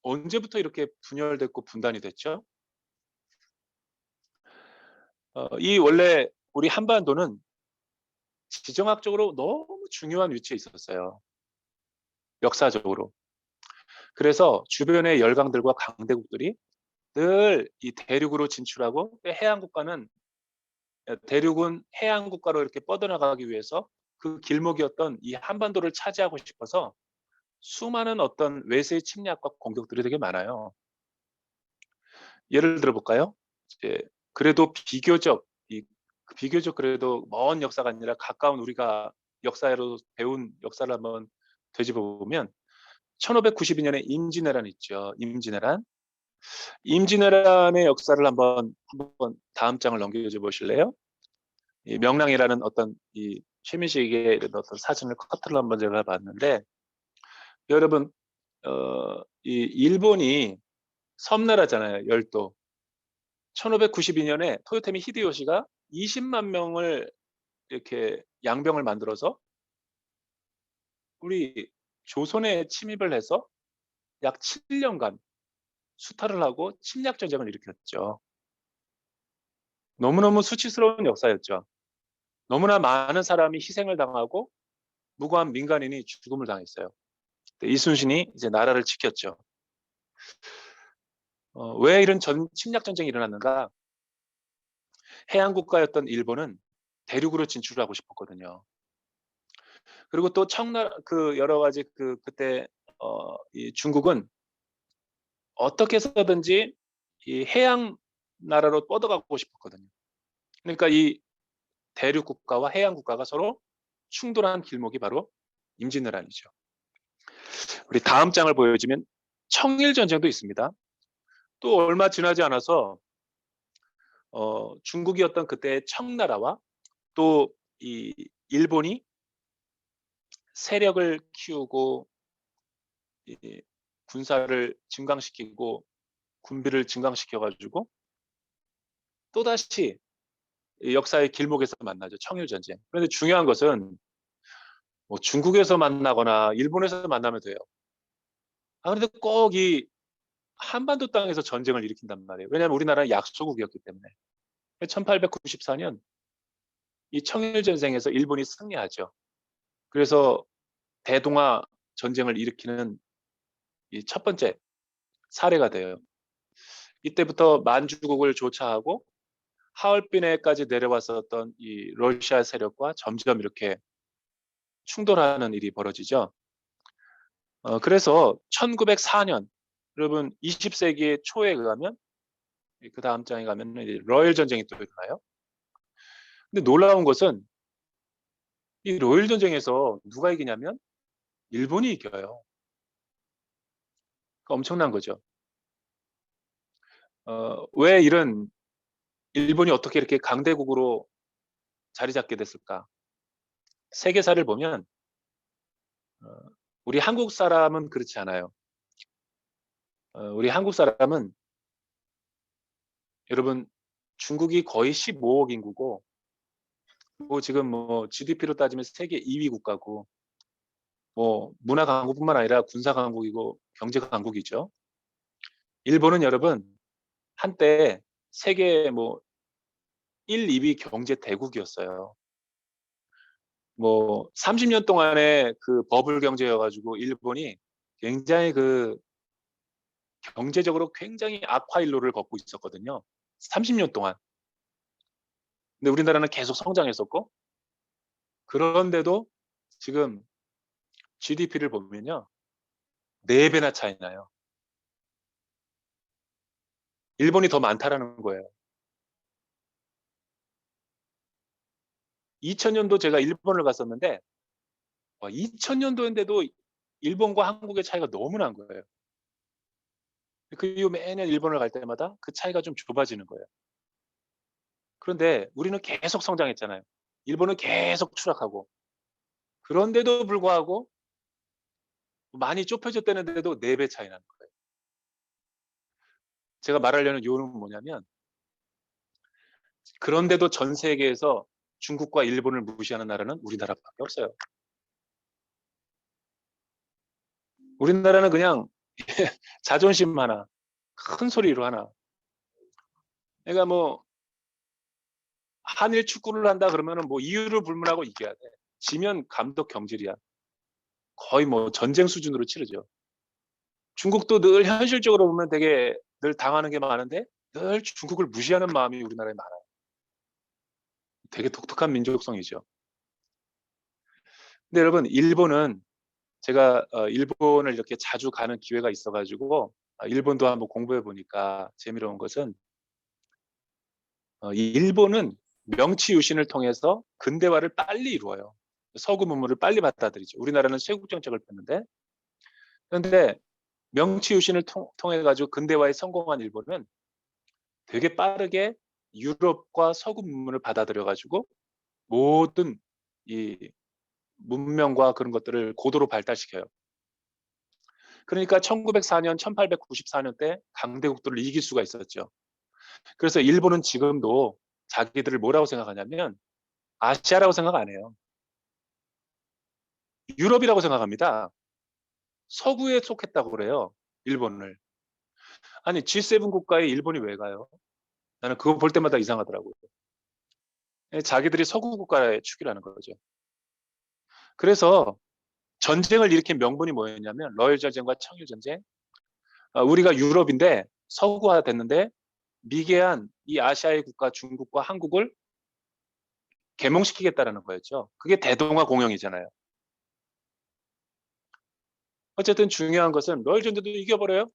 언제부터 이렇게 분열됐고 분단이 됐죠? 이 원래 우리 한반도는 지정학적으로 너무 중요한 위치에 있었어요. 역사적으로. 그래서 주변의 열강들과 강대국들이 늘 이 대륙으로 진출하고 해안 국가는 대륙은 해안 국가로 이렇게 뻗어나가기 위해서 그 길목이었던 이 한반도를 차지하고 싶어서 수많은 어떤 외세의 침략과 공격들이 되게 많아요. 예를 들어 볼까요? 이제 그래도 비교적 그래도 먼 역사가 아니라 가까운 우리가 역사로 배운 역사를 한번 되짚어 보면 1592년에 임진왜란 있죠. 임진왜란의 역사를 한번 다음 장을 넘겨줘 보실래요? 이 명랑이라는 어떤 이 최민식의 이런 어떤 사진을 커트를 한번 제가 봤는데, 여러분 이 일본이 섬나라잖아요. 열도. 1592년에 토요토미 히데요시가 20만 명을 이렇게 양병을 만들어서 우리 조선에 침입을 해서 약 7년간 수탈을 하고 침략 전쟁을 일으켰죠. 너무너무 수치스러운 역사였죠. 너무나 많은 사람이 희생을 당하고 무고한 민간인이 죽음을 당했어요. 이순신이 이제 나라를 지켰죠. 왜 이런 침략 전쟁이 일어났는가? 해양 국가였던 일본은 대륙으로 진출하고 싶었거든요. 그리고 또 그 여러 가지 그때 이 중국은 어떻게 해서든지 이 해양 나라로 뻗어가고 싶었거든요. 그러니까 이 대륙 국가와 해양 국가가 서로 충돌한 길목이 바로 임진왜란이죠. 우리 다음 장을 보여주면 청일 전쟁도 있습니다. 또 얼마 지나지 않아서 중국이었던 그때의 청나라와 또 이 일본이 세력을 키우고 이 군사를 증강시키고 군비를 증강시켜가지고 또다시 역사의 길목에서 만나죠. 청일전쟁. 그런데 중요한 것은 뭐 중국에서 만나거나 일본에서 만나면 돼요. 그런데 꼭 이 한반도 땅에서 전쟁을 일으킨단 말이에요. 왜냐하면 우리나라는 약소국이었기 때문에. 1894년 이 청일전쟁에서 일본이 승리하죠. 그래서 대동아 전쟁을 일으키는 이 첫 번째 사례가 돼요. 이때부터 만주국을 조차하고 하얼빈에까지 내려왔었던 이 러시아 세력과 점점 이렇게 충돌하는 일이 벌어지죠. 그래서 1904년, 여러분 20세기 초에 가면 그 다음 장에 가면 이제 러일 전쟁이 또 일어나요. 근데 놀라운 것은 이 러일 전쟁에서 누가 이기냐면 일본이 이겨요. 엄청난 거죠. 왜 이런 일본이 어떻게 이렇게 강대국으로 자리 잡게 됐을까? 세계사를 보면 우리 한국 사람은 그렇지 않아요. 우리 한국 사람은 여러분 중국이 거의 15억 인구고 뭐 지금 뭐 GDP로 따지면 세계 2위 국가고 뭐 문화 강국뿐만 아니라 군사 강국이고 경제 강국이죠. 일본은 여러분 한때 세계 뭐 1, 2위 경제 대국이었어요. 뭐 30년 동안의 그 버블 경제여가지고 일본이 굉장히 그 경제적으로 굉장히 악화일로를 걷고 있었거든요. 30년 동안. 근데 우리나라는 계속 성장했었고, 그런데도 지금 GDP를 보면요. 4배나 차이 나요. 일본이 더 많다라는 거예요. 2000년도 제가 일본을 갔었는데 2000년도인데도 일본과 한국의 차이가 너무 난 거예요. 그 이후 매년 일본을 갈 때마다 그 차이가 좀 좁아지는 거예요. 그런데 우리는 계속 성장했잖아요. 일본은 계속 추락하고. 그런데도 불구하고 많이 좁혀졌다는데도 4배 차이 나는 거예요. 제가 말하려는 이유는 뭐냐면 그런데도 전 세계에서 중국과 일본을 무시하는 나라는 우리나라밖에 없어요. 우리나라는 그냥 자존심 하나, 큰 소리로 하나. 그러니까 뭐 한일 축구를 한다 그러면은 뭐 이유를 불문하고 이겨야 돼. 지면 감독 경질이야. 거의 뭐 전쟁 수준으로 치르죠. 중국도 늘 현실적으로 보면 되게 늘 당하는 게 많은데 늘 중국을 무시하는 마음이 우리나라에 많아요. 되게 독특한 민족성이죠. 근데 여러분, 일본은 제가 일본을 이렇게 자주 가는 기회가 있어가지고 일본도 한번 공부해 보니까 재미로운 것은 이 일본은 명치유신을 통해서 근대화를 빨리 이루어요. 서구 문물을 빨리 받아들이죠. 우리나라는 쇄국 정책을 폈는데, 그런데 명치유신을 통해 가지고 근대화에 성공한 일본은 되게 빠르게 유럽과 서구 문물을 받아들여 가지고 모든 이 문명과 그런 것들을 고도로 발달시켜요. 그러니까 1904년, 1894년 때 강대국들을 이길 수가 있었죠. 그래서 일본은 지금도 자기들을 뭐라고 생각하냐면 아시아라고 생각 안 해요. 유럽이라고 생각합니다. 서구에 속했다고 그래요. 일본을. 아니 G7 국가에 일본이 왜 가요? 나는 그거 볼 때마다 이상하더라고요. 자기들이 서구 국가의 축이라는 거죠. 그래서 전쟁을 일으킨 명분이 뭐였냐면 러일 전쟁과 청일 전쟁. 우리가 유럽인데 서구화 됐는데 미개한 이 아시아의 국가 중국과 한국을 계몽시키겠다라는 거였죠. 그게 대동아 공영이잖아요. 어쨌든 중요한 것은 러일 전쟁도 이겨버려요.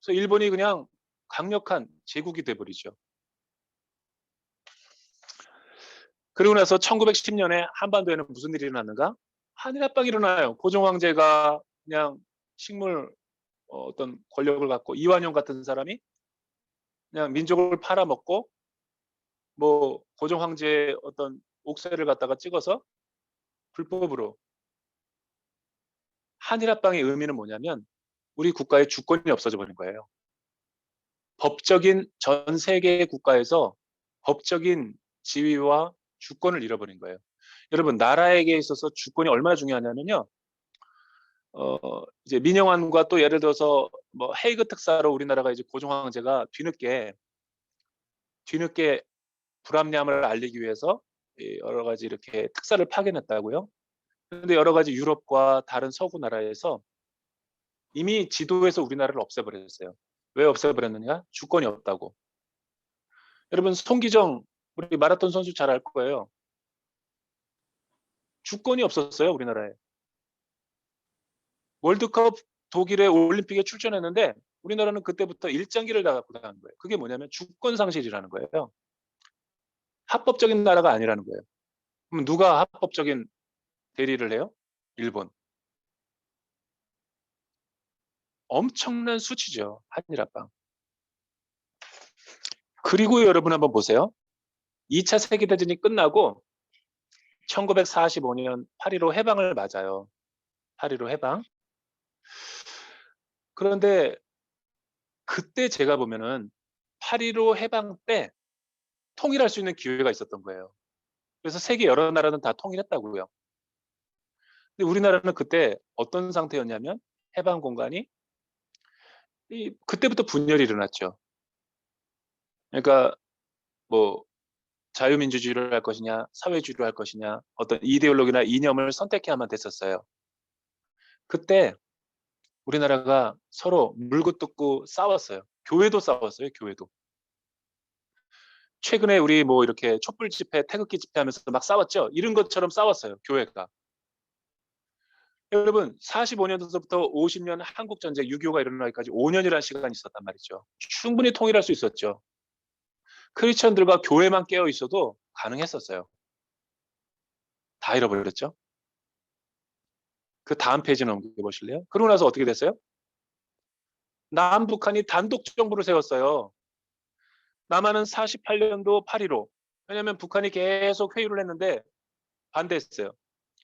그래서 일본이 그냥 강력한 제국이 돼버리죠. 그리고 나서 1910년에 한반도에는 무슨 일이 일어났는가? 한일합방이 일어나요. 고종 황제가 그냥 식물 어떤 권력을 갖고 이완용 같은 사람이 그냥 민족을 팔아먹고 뭐 고종 황제의 어떤 옥새를 갖다가 찍어서 불법으로. 한일합방의 의미는 뭐냐면 우리 국가의 주권이 없어져 버린 거예요. 법적인 전 세계 국가에서 법적인 지위와 주권을 잃어버린 거예요. 여러분, 나라에게 있어서 주권이 얼마나 중요하냐면요. 이제 민영환과 또 예를 들어서 뭐 헤이그 특사로 우리나라가 이제 고종 황제가 뒤늦게 불합리함을 알리기 위해서 여러 가지 이렇게 특사를 파견했다고요. 그런데 여러 가지 유럽과 다른 서구 나라에서 이미 지도에서 우리나라를 없애버렸어요. 왜 없애버렸느냐? 주권이 없다고. 여러분, 송기정 우리 마라톤 선수 잘 알 거예요. 주권이 없었어요, 우리나라에. 월드컵 독일의 올림픽에 출전했는데 우리나라는 그때부터 일장기를 다 갖고 다니는 거예요. 그게 뭐냐면 주권 상실이라는 거예요. 합법적인 나라가 아니라는 거예요. 그럼 누가 합법적인 대리를 해요? 일본. 엄청난 수치죠. 한일합방. 그리고 여러분 한번 보세요. 2차 세계대전이 끝나고 1945년 8.15 해방을 맞아요. 8.15 해방. 그런데 그때 제가 보면은 8.15 해방 때 통일할 수 있는 기회가 있었던 거예요. 그래서 세계 여러 나라는 다 통일했다고요. 근데 우리나라는 그때 어떤 상태였냐면 해방 공간이 그때부터 분열이 일어났죠. 그러니까 뭐 자유민주주의를 할 것이냐, 사회주의를 할 것이냐, 어떤 이데올로기나 이념을 선택해야만 됐었어요. 그때 우리나라가 서로 물고 뜯고 싸웠어요. 교회도 싸웠어요, 교회도. 최근에 우리 뭐 이렇게 촛불 집회, 태극기 집회하면서 막 싸웠죠. 이런 것처럼 싸웠어요, 교회가. 여러분, 45년부터 50년 한국 전쟁 6.25가 일어나기까지 5년이라는 시간이 있었단 말이죠. 충분히 통일할 수 있었죠. 크리스천들과 교회만 깨어 있어도 가능했었어요. 다 잃어버렸죠. 그 다음 페이지 넘겨보실래요? 그러고 나서 어떻게 됐어요? 남북한이 단독 정부를 세웠어요. 남한은 48년도 8.15. 왜냐하면 북한이 계속 회유를 했는데 반대했어요.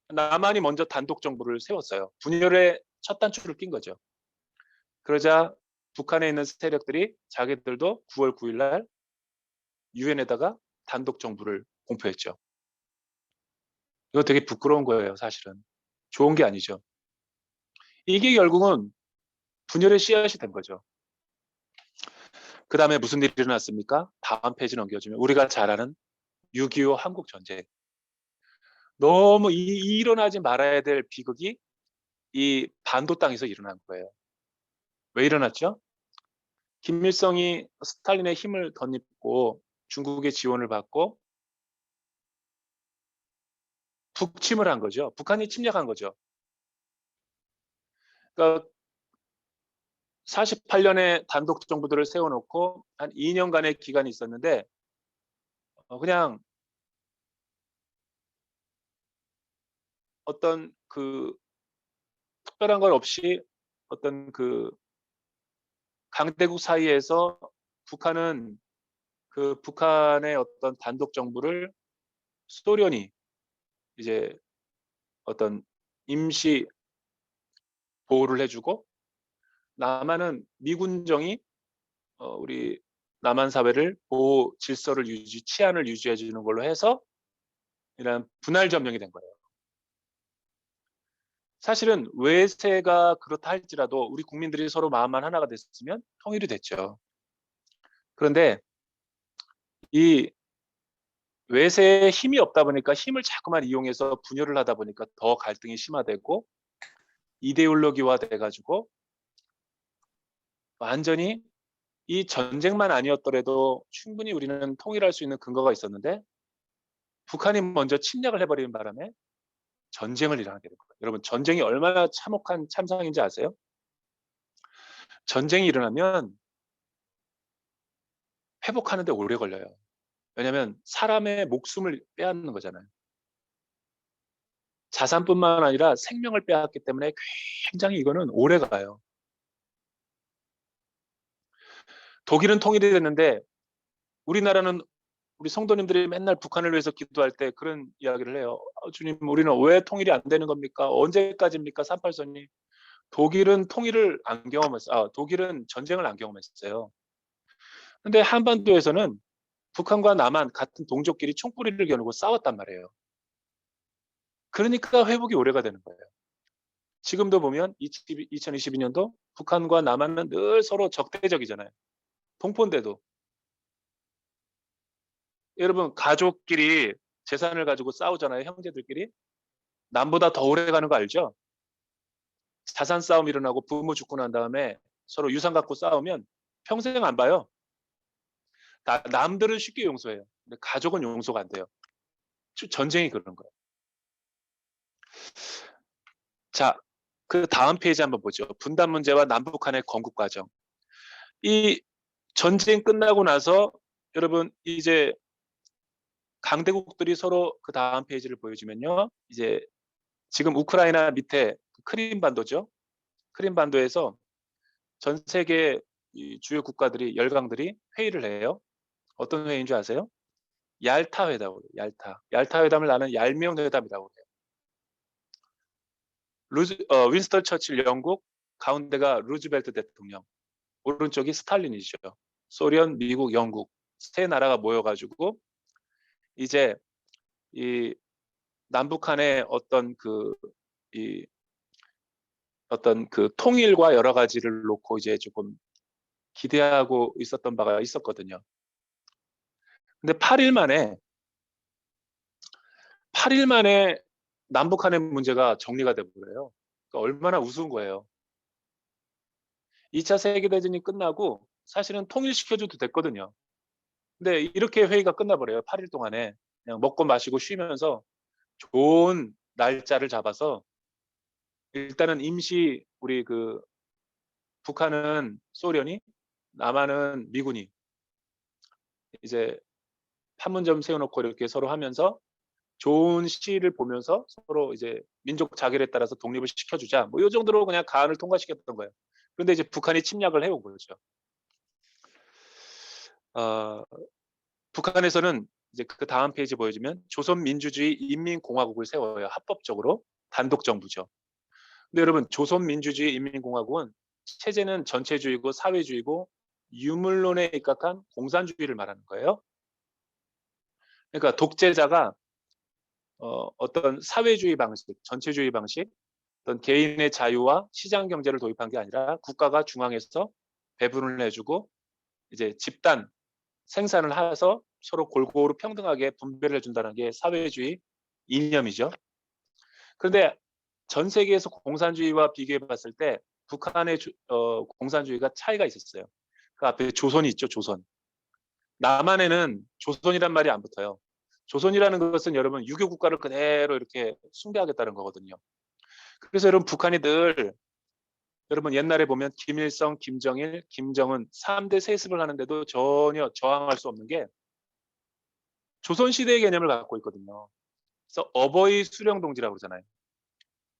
남한이 먼저 단독 정부를 세웠어요. 분열의 첫 단추를 낀 거죠. 그러자 북한에 있는 세력들이 자기들도 9월 9일 날 유엔에다가 단독 정부를 공표했죠. 이거 되게 부끄러운 거예요, 사실은. 좋은 게 아니죠. 이게 결국은 분열의 씨앗이 된 거죠. 그 다음에 무슨 일이 일어났습니까? 다음 페이지 넘겨주면 우리가 잘 아는 6.25 한국 전쟁. 너무 일어나지 말아야 될 비극이 이 반도 땅에서 일어난 거예요. 왜 일어났죠? 김일성이 스탈린의 힘을 덧입고 중국의 지원을 받고 북침을 한 거죠. 북한이 침략한 거죠. 그러니까 48년의 단독 정부들을 세워놓고 한 2년간의 기간이 있었는데 그냥 어떤 그 특별한 건 없이 어떤 그 강대국 사이에서 북한은 그 북한의 어떤 단독 정부를 소련이 이제 어떤 임시 보호를 해주고 남한은 미군정이 우리 남한 사회를 보호 질서를 유지, 치안을 유지해 주는 걸로 해서 이런 분할 점령이 된 거예요. 사실은 외세가 그렇다 할지라도 우리 국민들이 서로 마음만 하나가 됐으면 통일이 됐죠. 그런데 이 외세에 힘이 없다 보니까 힘을 자꾸만 이용해서 분열을 하다 보니까 더 갈등이 심화되고 이데올로기화 돼가지고 완전히 이 전쟁만 아니었더라도 충분히 우리는 통일할 수 있는 근거가 있었는데 북한이 먼저 침략을 해버리는 바람에 전쟁을 일어나게 된 거예요. 여러분 전쟁이 얼마나 참혹한 참상인지 아세요? 전쟁이 일어나면 회복하는데 오래 걸려요. 왜냐하면 사람의 목숨을 빼앗는 거잖아요. 자산뿐만 아니라 생명을 빼앗기 때문에 굉장히 이거는 오래 가요. 독일은 통일이 됐는데 우리나라는 우리 성도님들이 맨날 북한을 위해서 기도할 때 그런 이야기를 해요. 주님, 우리는 왜 통일이 안 되는 겁니까? 언제까지입니까? 38선이. 독일은 통일을 안 경험했어요. 독일은 전쟁을 안 경험했어요. 근데 한반도에서는 북한과 남한 같은 동족끼리 총구리를 겨누고 싸웠단 말이에요. 그러니까 회복이 오래가 되는 거예요. 지금도 보면 2022년도 북한과 남한은 늘 서로 적대적이잖아요. 동포인데도. 여러분 가족끼리 재산을 가지고 싸우잖아요. 형제들끼리. 남보다 더 오래 가는 거 알죠? 자산 싸움 일어나고 부모 죽고 난 다음에 서로 유산 갖고 싸우면 평생 안 봐요. 남들은 쉽게 용서해요. 근데 가족은 용서가 안 돼요. 전쟁이 그런 거예요. 자, 그 다음 페이지 한번 보죠. 분단 문제와 남북한의 건국 과정. 이 전쟁 끝나고 나서 여러분 이제 강대국들이 서로 그 다음 페이지를 보여주면요. 이제 지금 우크라이나 밑에 크림반도죠. 크림반도에서 전 세계 이 주요 국가들이 열강들이 회의를 해요. 어떤 회의인 줄 아세요? 얄타 회담으로. 얄타 회담을 나는 얄미운 회담이라고 해요. 윈스턴 처칠 영국, 가운데가 루즈벨트 대통령, 오른쪽이 스탈린이죠. 소련, 미국, 영국 세 나라가 모여가지고 이제 이 남북한의 어떤 어떤 그 통일과 여러 가지를 놓고 이제 조금 기대하고 있었던 바가 있었거든요. 근데 8일 만에 남북한의 문제가 정리가 돼버려요. 그러니까 얼마나 우스운 거예요. 2차 세계대전이 끝나고 사실은 통일시켜줘도 됐거든요. 근데 이렇게 회의가 끝나버려요. 8일 동안에 그냥 먹고 마시고 쉬면서 좋은 날짜를 잡아서 일단은 임시 우리 그 북한은 소련이 남한은 미군이 이제 판문점 세워놓고 이렇게 서로 하면서 좋은 시를 보면서 서로 이제 민족 자결에 따라서 독립을 시켜주자. 뭐 이 정도로 그냥 가안을 통과시켰던 거예요. 그런데 이제 북한이 침략을 해온 거죠. 북한에서는 이제 그 다음 페이지 보여주면 조선민주주의 인민공화국을 세워요. 합법적으로 단독 정부죠. 근데 여러분 조선민주주의 인민공화국은 체제는 전체주의고 사회주의고 유물론에 입각한 공산주의를 말하는 거예요. 그러니까 독재자가 어떤 사회주의 방식, 전체주의 방식, 어떤 개인의 자유와 시장 경제를 도입한 게 아니라 국가가 중앙에서 배분을 해주고 이제 집단 생산을 해서 서로 골고루 평등하게 분배를 해준다는 게 사회주의 이념이죠. 그런데 전 세계에서 공산주의와 비교해 봤을 때 북한의 공산주의가 차이가 있었어요. 그 앞에 조선이 있죠, 조선. 남한에는 조선이란 말이 안 붙어요. 조선이라는 것은 여러분 유교 국가를 그대로 이렇게 숭배하겠다는 거거든요. 그래서 여러분 북한이 늘 여러분 옛날에 보면 김일성, 김정일, 김정은 3대 세습을 하는데도 전혀 저항할 수 없는 게 조선시대의 개념을 갖고 있거든요. 그래서 어버이 수령동지라고 그러잖아요.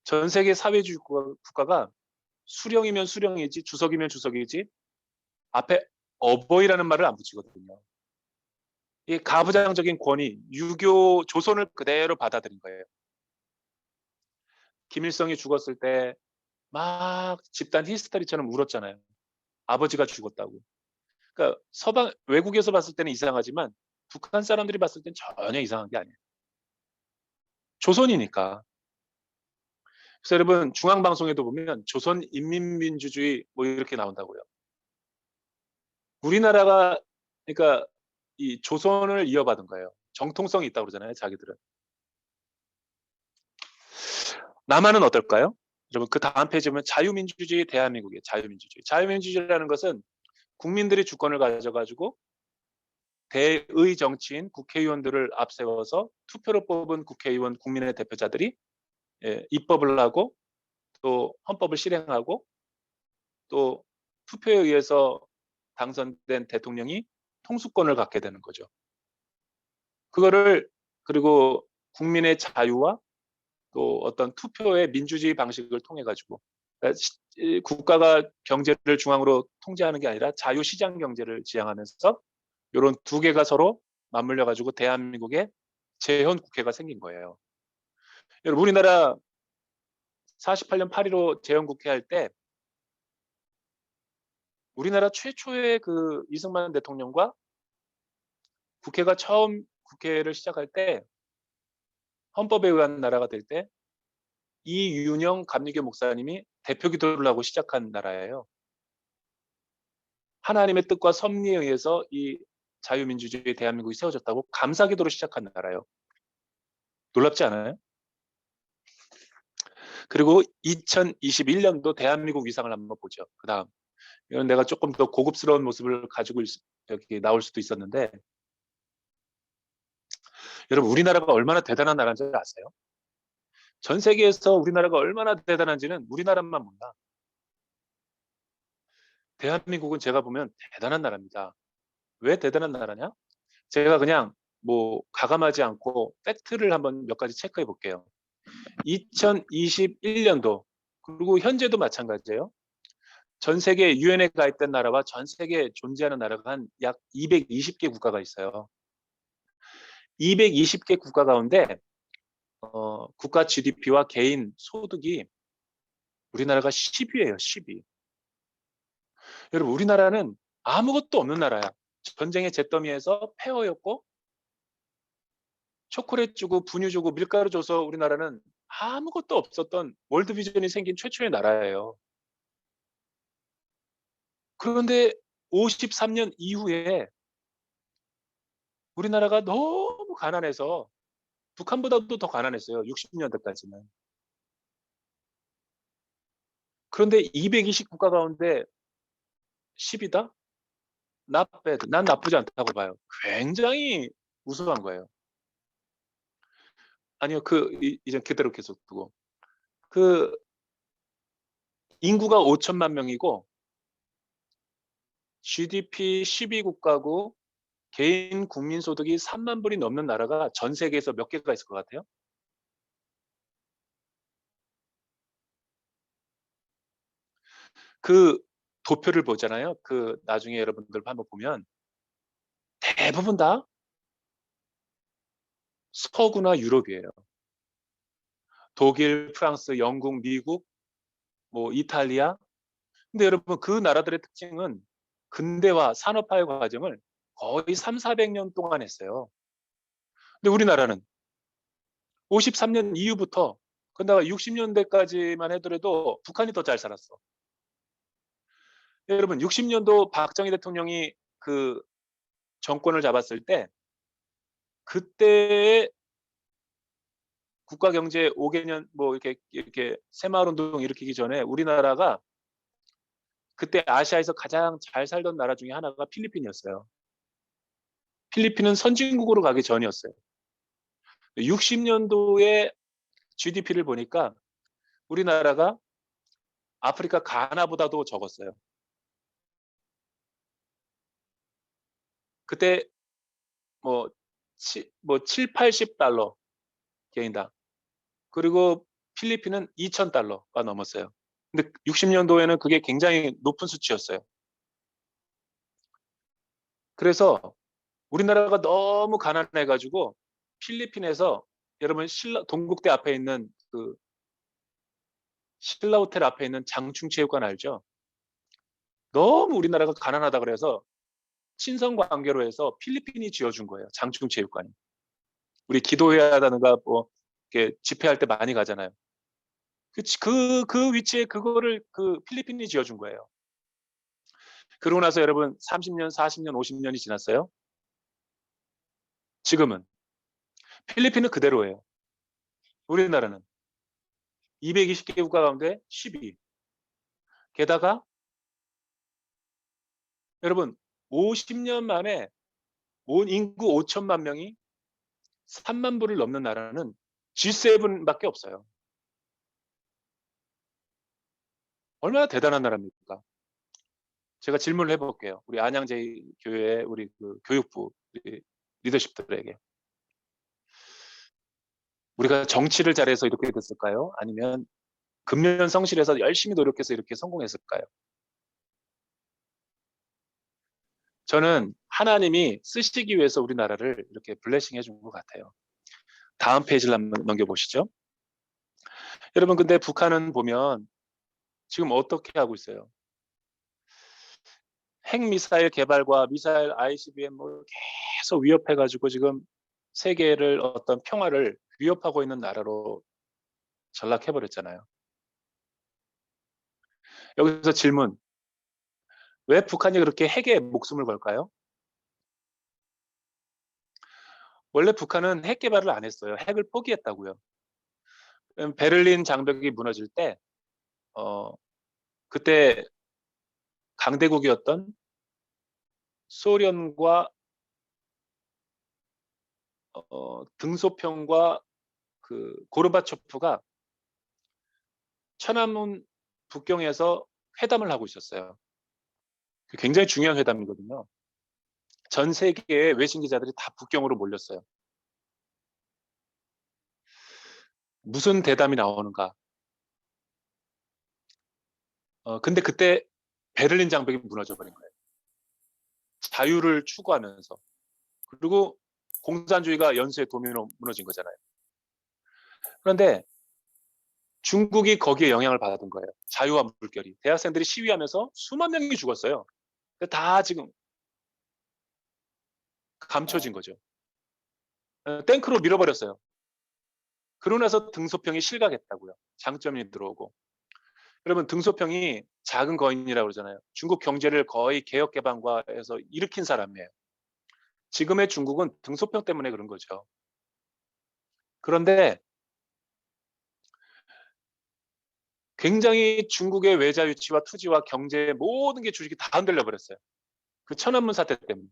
전 세계 사회주의 국가가 수령이면 수령이지 주석이면 주석이지 앞에 어버이라는 말을 안 붙이거든요. 이 가부장적인 권위, 유교 조선을 그대로 받아들인 거예요. 김일성이 죽었을 때 막 집단 히스테리처럼 울었잖아요. 아버지가 죽었다고. 그러니까 서방 외국에서 봤을 때는 이상하지만 북한 사람들이 봤을 땐 전혀 이상한 게 아니에요. 조선이니까. 그래서 여러분 중앙방송에도 보면 조선인민민주주의 뭐 이렇게 나온다고요. 우리나라가 그러니까 이 조선을 이어받은 거예요. 정통성이 있다고 그러잖아요, 자기들은. 남한은 어떨까요? 여러분 그 다음 페이지 보면 자유민주주의 대한민국이에요. 자유민주주의. 자유민주주의라는 것은 국민들이 주권을 가져가지고 대의 정치인 국회의원들을 앞세워서 투표로 뽑은 국회의원 국민의 대표자들이 입법을 하고 또 헌법을 실행하고 또 투표에 의해서 당선된 대통령이 통수권을 갖게 되는 거죠. 그거를 그리고 국민의 자유와 또 어떤 투표의 민주주의 방식을 통해 가지고 국가가 경제를 중앙으로 통제하는 게 아니라 자유시장 경제를 지향하면서 이런 두 개가 서로 맞물려 가지고 대한민국의 재헌 국회가 생긴 거예요. 여러분 우리나라 48년 8.15 재헌 국회 할 때 우리나라 최초의 그 이승만 대통령과 국회가 처음 국회를 시작할 때 헌법에 의한 나라가 될 때 이윤영 감리교 목사님이 대표 기도를 하고 시작한 나라예요. 하나님의 뜻과 섭리에 의해서 이 자유민주주의 대한민국이 세워졌다고 감사 기도로 시작한 나라예요. 놀랍지 않아요? 그리고 2021년도 대한민국 위상을 한번 보죠. 그다음 이건 내가 조금 더 고급스러운 모습을 가지고 여기 나올 수도 있었는데 여러분 우리나라가 얼마나 대단한 나라인지 아세요? 전 세계에서 우리나라가 얼마나 대단한지는 우리나라만 몰라. 대한민국은 제가 보면 대단한 나라입니다. 왜 대단한 나라냐? 제가 그냥 뭐 가감하지 않고 팩트를 한번 몇 가지 체크해 볼게요. 2021년도 그리고 현재도 마찬가지예요. 전 세계 유엔에 가입된 나라와 전 세계에 존재하는 나라가 한 약 220개 국가가 있어요. 220개 국가 가운데 국가 GDP와 개인 소득이 우리나라가 10위예요. 10위. 여러분 우리나라는 아무것도 없는 나라야. 전쟁의 잿더미에서 폐허였고 초콜릿 주고 분유 주고 밀가루 줘서 우리나라는 아무것도 없었던 월드비전이 생긴 최초의 나라예요. 그런데 53년 이후에 우리나라가 너무 가난해서 북한보다도 더 가난했어요. 60년대까지는. 그런데 220 국가 가운데 10이다? Not bad. 난 나쁘지 않다고 봐요. 굉장히 우수한 거예요. 아니요, 이제 그대로 계속 두고. 그 인구가 5천만 명이고 GDP 12국가고 개인 국민 소득이 3만 불이 넘는 나라가 전 세계에서 몇 개가 있을 것 같아요? 그 도표를 보잖아요. 그 나중에 여러분들 한번 보면 대부분 다 서구나 유럽이에요. 독일, 프랑스, 영국, 미국, 뭐 이탈리아. 근데 여러분 그 나라들의 특징은 근대화, 산업화의 과정을 거의 3, 400년 동안 했어요. 근데 우리나라는 53년 이후부터 그다가 60년대까지만 하더라도 북한이 더 잘 살았어. 여러분 60년도 박정희 대통령이 그 정권을 잡았을 때 그때의 국가 경제 5개년 뭐 이렇게 새마을 운동 일으키기 전에 우리나라가 그때 아시아에서 가장 잘 살던 나라 중에 하나가 필리핀이었어요. 필리핀은 선진국으로 가기 전이었어요. 60년도에 GDP를 보니까 우리나라가 아프리카 가나보다도 적었어요. 그때 뭐 7, 80달러 개인당. 그리고 필리핀은 2,000달러가 넘었어요. 근데 60년도에는 그게 굉장히 높은 수치였어요. 그래서 우리나라가 너무 가난해가지고 필리핀에서 여러분 동국대 앞에 있는 그 신라 호텔 앞에 있는 장충체육관 알죠? 너무 우리나라가 가난하다 그래서 친선 관계로 해서 필리핀이 지어준 거예요. 장충체육관이. 우리 기도회하다든가 뭐 이렇게 집회할 때 많이 가잖아요. 그 위치에 그거를 그 필리핀이 지어준 거예요. 그러고 나서 여러분 30년, 40년, 50년이 지났어요. 지금은 필리핀은 그대로예요. 우리나라는 220개 국가 가운데 12위. 게다가 여러분 50년 만에 온 인구 5천만 명이 3만 부를 넘는 나라는 G7밖에 없어요. 얼마나 대단한 나라입니까? 제가 질문을 해볼게요. 우리 안양제일교회 우리 그 교육부 우리 리더십들에게. 우리가 정치를 잘해서 이렇게 됐을까요? 아니면 근면성실해서 열심히 노력해서 이렇게 성공했을까요? 저는 하나님이 쓰시기 위해서 우리나라를 이렇게 블레싱 해준 것 같아요. 다음 페이지를 한번 넘겨보시죠. 여러분 근데 북한은 보면 지금 어떻게 하고 있어요? 핵미사일 개발과 미사일 ICBM 뭐 계속 위협해가지고 지금 세계를 어떤 평화를 위협하고 있는 나라로 전락해버렸잖아요. 여기서 질문. 왜 북한이 그렇게 핵에 목숨을 걸까요? 원래 북한은 핵 개발을 안 했어요. 핵을 포기했다고요. 베를린 장벽이 무너질 때 그때 강대국이었던 소련과 등소평과 그 고르바초프가 천안문 북경에서 회담을 하고 있었어요. 굉장히 중요한 회담이거든요. 전 세계의 외신 기자들이 다 북경으로 몰렸어요. 무슨 대담이 나오는가? 근데 그때 베를린 장벽이 무너져 버린 거예요. 자유를 추구하면서. 그리고 공산주의가 연쇄 도미노 무너진 거잖아요. 그런데 중국이 거기에 영향을 받은 거예요. 자유와 물결이. 대학생들이 시위하면서 수만 명이 죽었어요. 다 지금 감춰진 거죠. 탱크로 밀어버렸어요. 그러고 나서 등소평이 실각했다고요. 장점이 들어오고. 여러분 등소평이 작은 거인이라고 그러잖아요. 중국 경제를 거의 개혁 개방과해서 일으킨 사람이에요. 지금의 중국은 등소평 때문에 그런 거죠. 그런데 굉장히 중국의 외자 유치와 투지와 경제 모든 게 주식이 다 흔들려 버렸어요. 그 천안문 사태 때문에.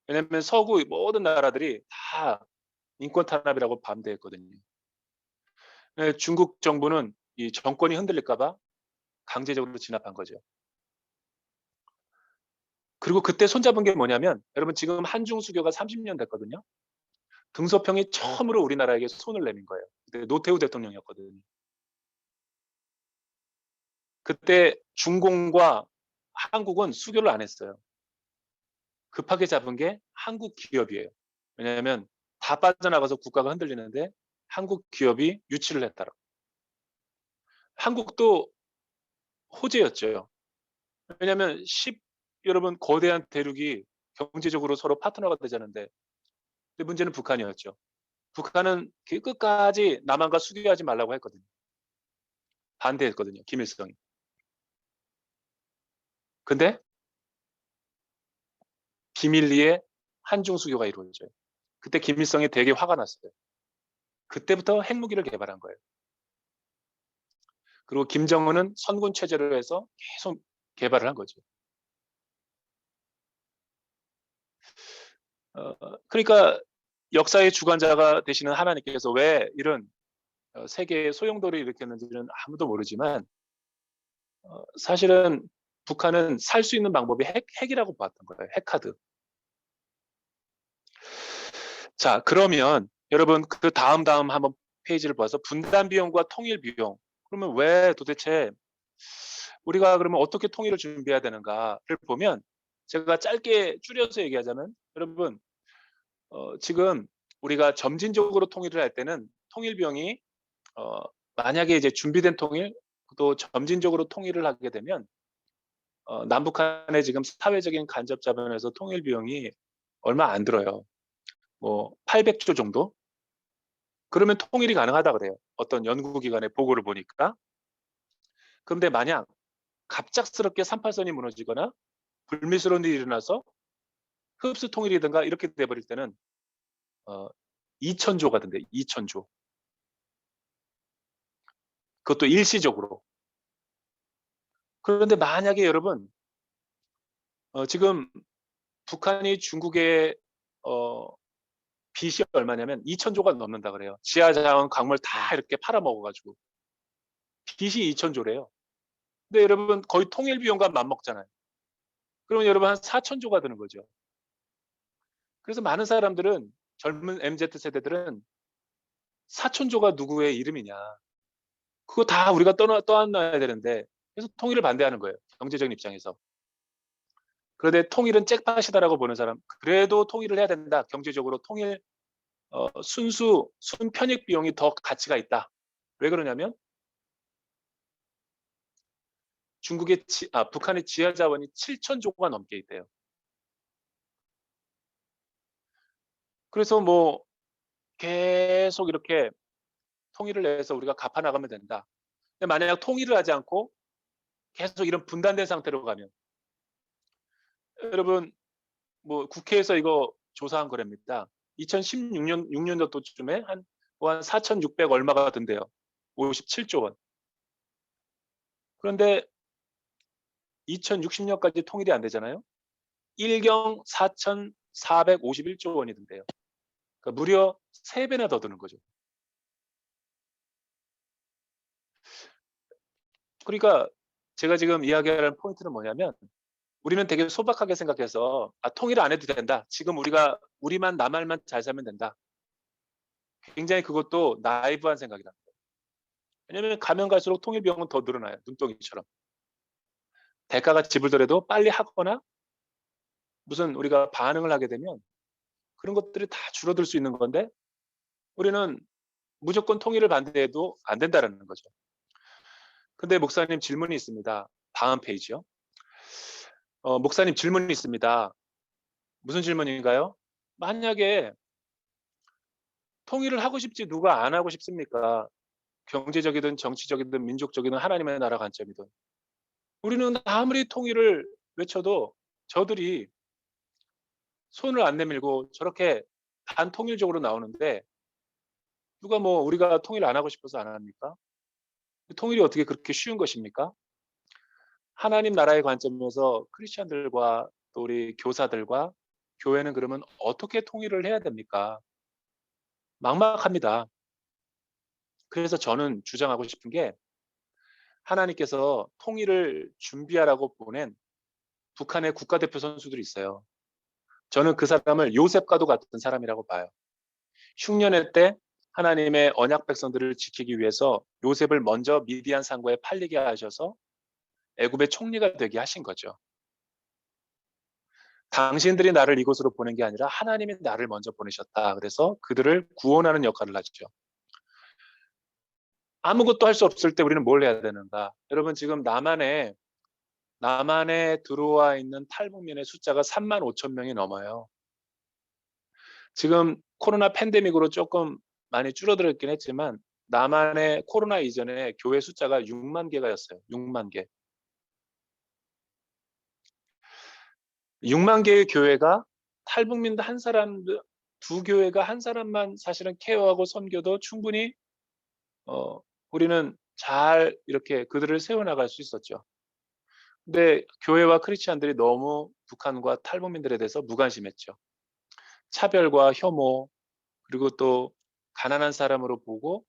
왜냐하면 서구 모든 나라들이 다 인권 탄압이라고 반대했거든요. 중국 정부는 이 정권이 흔들릴까봐 강제적으로 진압한 거죠. 그리고 그때 손잡은 게 뭐냐면 여러분 지금 한중 수교가 30년 됐거든요. 등소평이 처음으로 우리나라에게 손을 내민 거예요. 그때 노태우 대통령이었거든요. 그때 중공과 한국은 수교를 안 했어요. 급하게 잡은 게 한국 기업이에요. 왜냐하면 다 빠져나가서 국가가 흔들리는데 한국 기업이 유치를 했다라. 한국도 호재였죠. 왜냐하면 여러분 거대한 대륙이 경제적으로 서로 파트너가 되자는데 근데 문제는 북한이었죠. 북한은 끝까지 남한과 수교하지 말라고 했거든요. 반대했거든요. 김일성이. 근데 비밀리에 한중 수교가 이루어져요. 그때 김일성이 되게 화가 났어요. 그때부터 핵무기를 개발한 거예요. 그리고 김정은은 선군 체제로 해서 계속 개발을 한 거죠. 그러니까 역사의 주관자가 되시는 하나님께서 왜 이런 세계의 소용돌이를 일으켰는지는 아무도 모르지만 사실은 북한은 살 수 있는 방법이 핵이라고 봤던 거예요. 핵카드. 자, 그러면 여러분 그 다음 한번 페이지를 봐서 분단 비용과 통일 비용. 그러면 왜 도대체 우리가 그러면 어떻게 통일을 준비해야 되는가를 보면 제가 짧게 줄여서 얘기하자면 여러분 지금 우리가 점진적으로 통일을 할 때는 통일 비용이 만약에 이제 준비된 통일 또 점진적으로 통일을 하게 되면 남북한의 지금 사회적인 간접 자본에서 통일 비용이 얼마 안 들어요. 뭐 800조 정도? 그러면 통일이 가능하다 그래요. 어떤 연구기관의 보고를 보니까. 그런데 만약 갑작스럽게 38선이 무너지거나 불미스러운 일이 일어나서 흡수 통일이든가 이렇게 돼버릴 때는 2,000조가 된대. 2,000조. 그것도 일시적으로. 그런데 만약에 여러분 지금 북한이 중국에 빚이 얼마냐면 2,000조가 넘는다 그래요. 지하자원 광물 다 이렇게 팔아먹어가지고 빚이 2,000조래요. 근데 여러분 거의 통일 비용과 맞먹잖아요. 그러면 여러분 한 4,000조가 드는 거죠. 그래서 많은 사람들은 젊은 MZ 세대들은 4,000조가 누구의 이름이냐. 그거 다 우리가 떠안놔야 되는데 그래서 통일을 반대하는 거예요. 경제적인 입장에서. 그런데 통일은 잭팟이다라고 보는 사람 그래도 통일을 해야 된다. 경제적으로 통일 순편익 비용이 더 가치가 있다. 왜 그러냐면 북한의 지하 자원이 7,000조가 넘게 있대요. 그래서 뭐 계속 이렇게 통일을 해서 우리가 갚아 나가면 된다. 근데 만약 통일을 하지 않고 계속 이런 분단된 상태로 가면 여러분 뭐 국회에서 이거 조사한 거랍니다. 2016년도쯤에 한 4,600 얼마가 든대요. 57조 원. 그런데 2060년까지 통일이 안 되잖아요. 1경 4,451조 원이 든대요. 그러니까 무려 3배나 더 드는 거죠. 그러니까 제가 지금 이야기하는 포인트는 뭐냐면 우리는 되게 소박하게 생각해서 통일 안 해도 된다. 지금 우리만 나말만 잘 살면 된다. 굉장히 그것도 나이브한 생각이다. 왜냐하면 가면 갈수록 통일 비용은 더 늘어나요. 눈덩이처럼. 대가가 지불되더라도 빨리 하거나 무슨 우리가 반응을 하게 되면 그런 것들이 다 줄어들 수 있는 건데 우리는 무조건 통일을 반대해도 안 된다는 거죠. 근데 목사님 질문이 있습니다. 다음 페이지요. 목사님 질문이 있습니다. 무슨 질문인가요? 만약에 통일을 하고 싶지 누가 안 하고 싶습니까? 경제적이든 정치적이든 민족적이든 하나님의 나라 관점이든. 우리는 아무리 통일을 외쳐도 저들이 손을 안 내밀고 저렇게 반통일적으로 나오는데 누가 뭐 우리가 통일 안 하고 싶어서 안 합니까? 통일이 어떻게 그렇게 쉬운 것입니까? 하나님 나라의 관점에서 크리스천들과 또 우리 교사들과 교회는 그러면 어떻게 통일을 해야 됩니까? 막막합니다. 그래서 저는 주장하고 싶은 게 하나님께서 통일을 준비하라고 보낸 북한의 국가대표 선수들이 있어요. 저는 그 사람을 요셉과도 같은 사람이라고 봐요. 흉년의 때 하나님의 언약 백성들을 지키기 위해서 요셉을 먼저 미디안 상고에 팔리게 하셔서 애굽의 총리가 되게 하신 거죠. 당신들이 나를 이곳으로 보낸 게 아니라 하나님이 나를 먼저 보내셨다. 그래서 그들을 구원하는 역할을 하죠. 아무것도 할 수 없을 때 우리는 뭘 해야 되는가? 여러분 지금 남한에 들어와 있는 탈북민의 숫자가 35,000명이 넘어요. 지금 코로나 팬데믹으로 조금 많이 줄어들었긴 했지만 남한의 코로나 이전에 교회 숫자가 6만 개가였어요. 6만 개. 6만 개의 교회가 탈북민 한 사람, 두 교회가 한 사람만 사실은 케어하고 섬겨도 충분히 우리는 잘 이렇게 그들을 세워나갈 수 있었죠. 근데 교회와 크리스찬들이 너무 북한과 탈북민들에 대해서 무관심했죠. 차별과 혐오, 그리고 또 가난한 사람으로 보고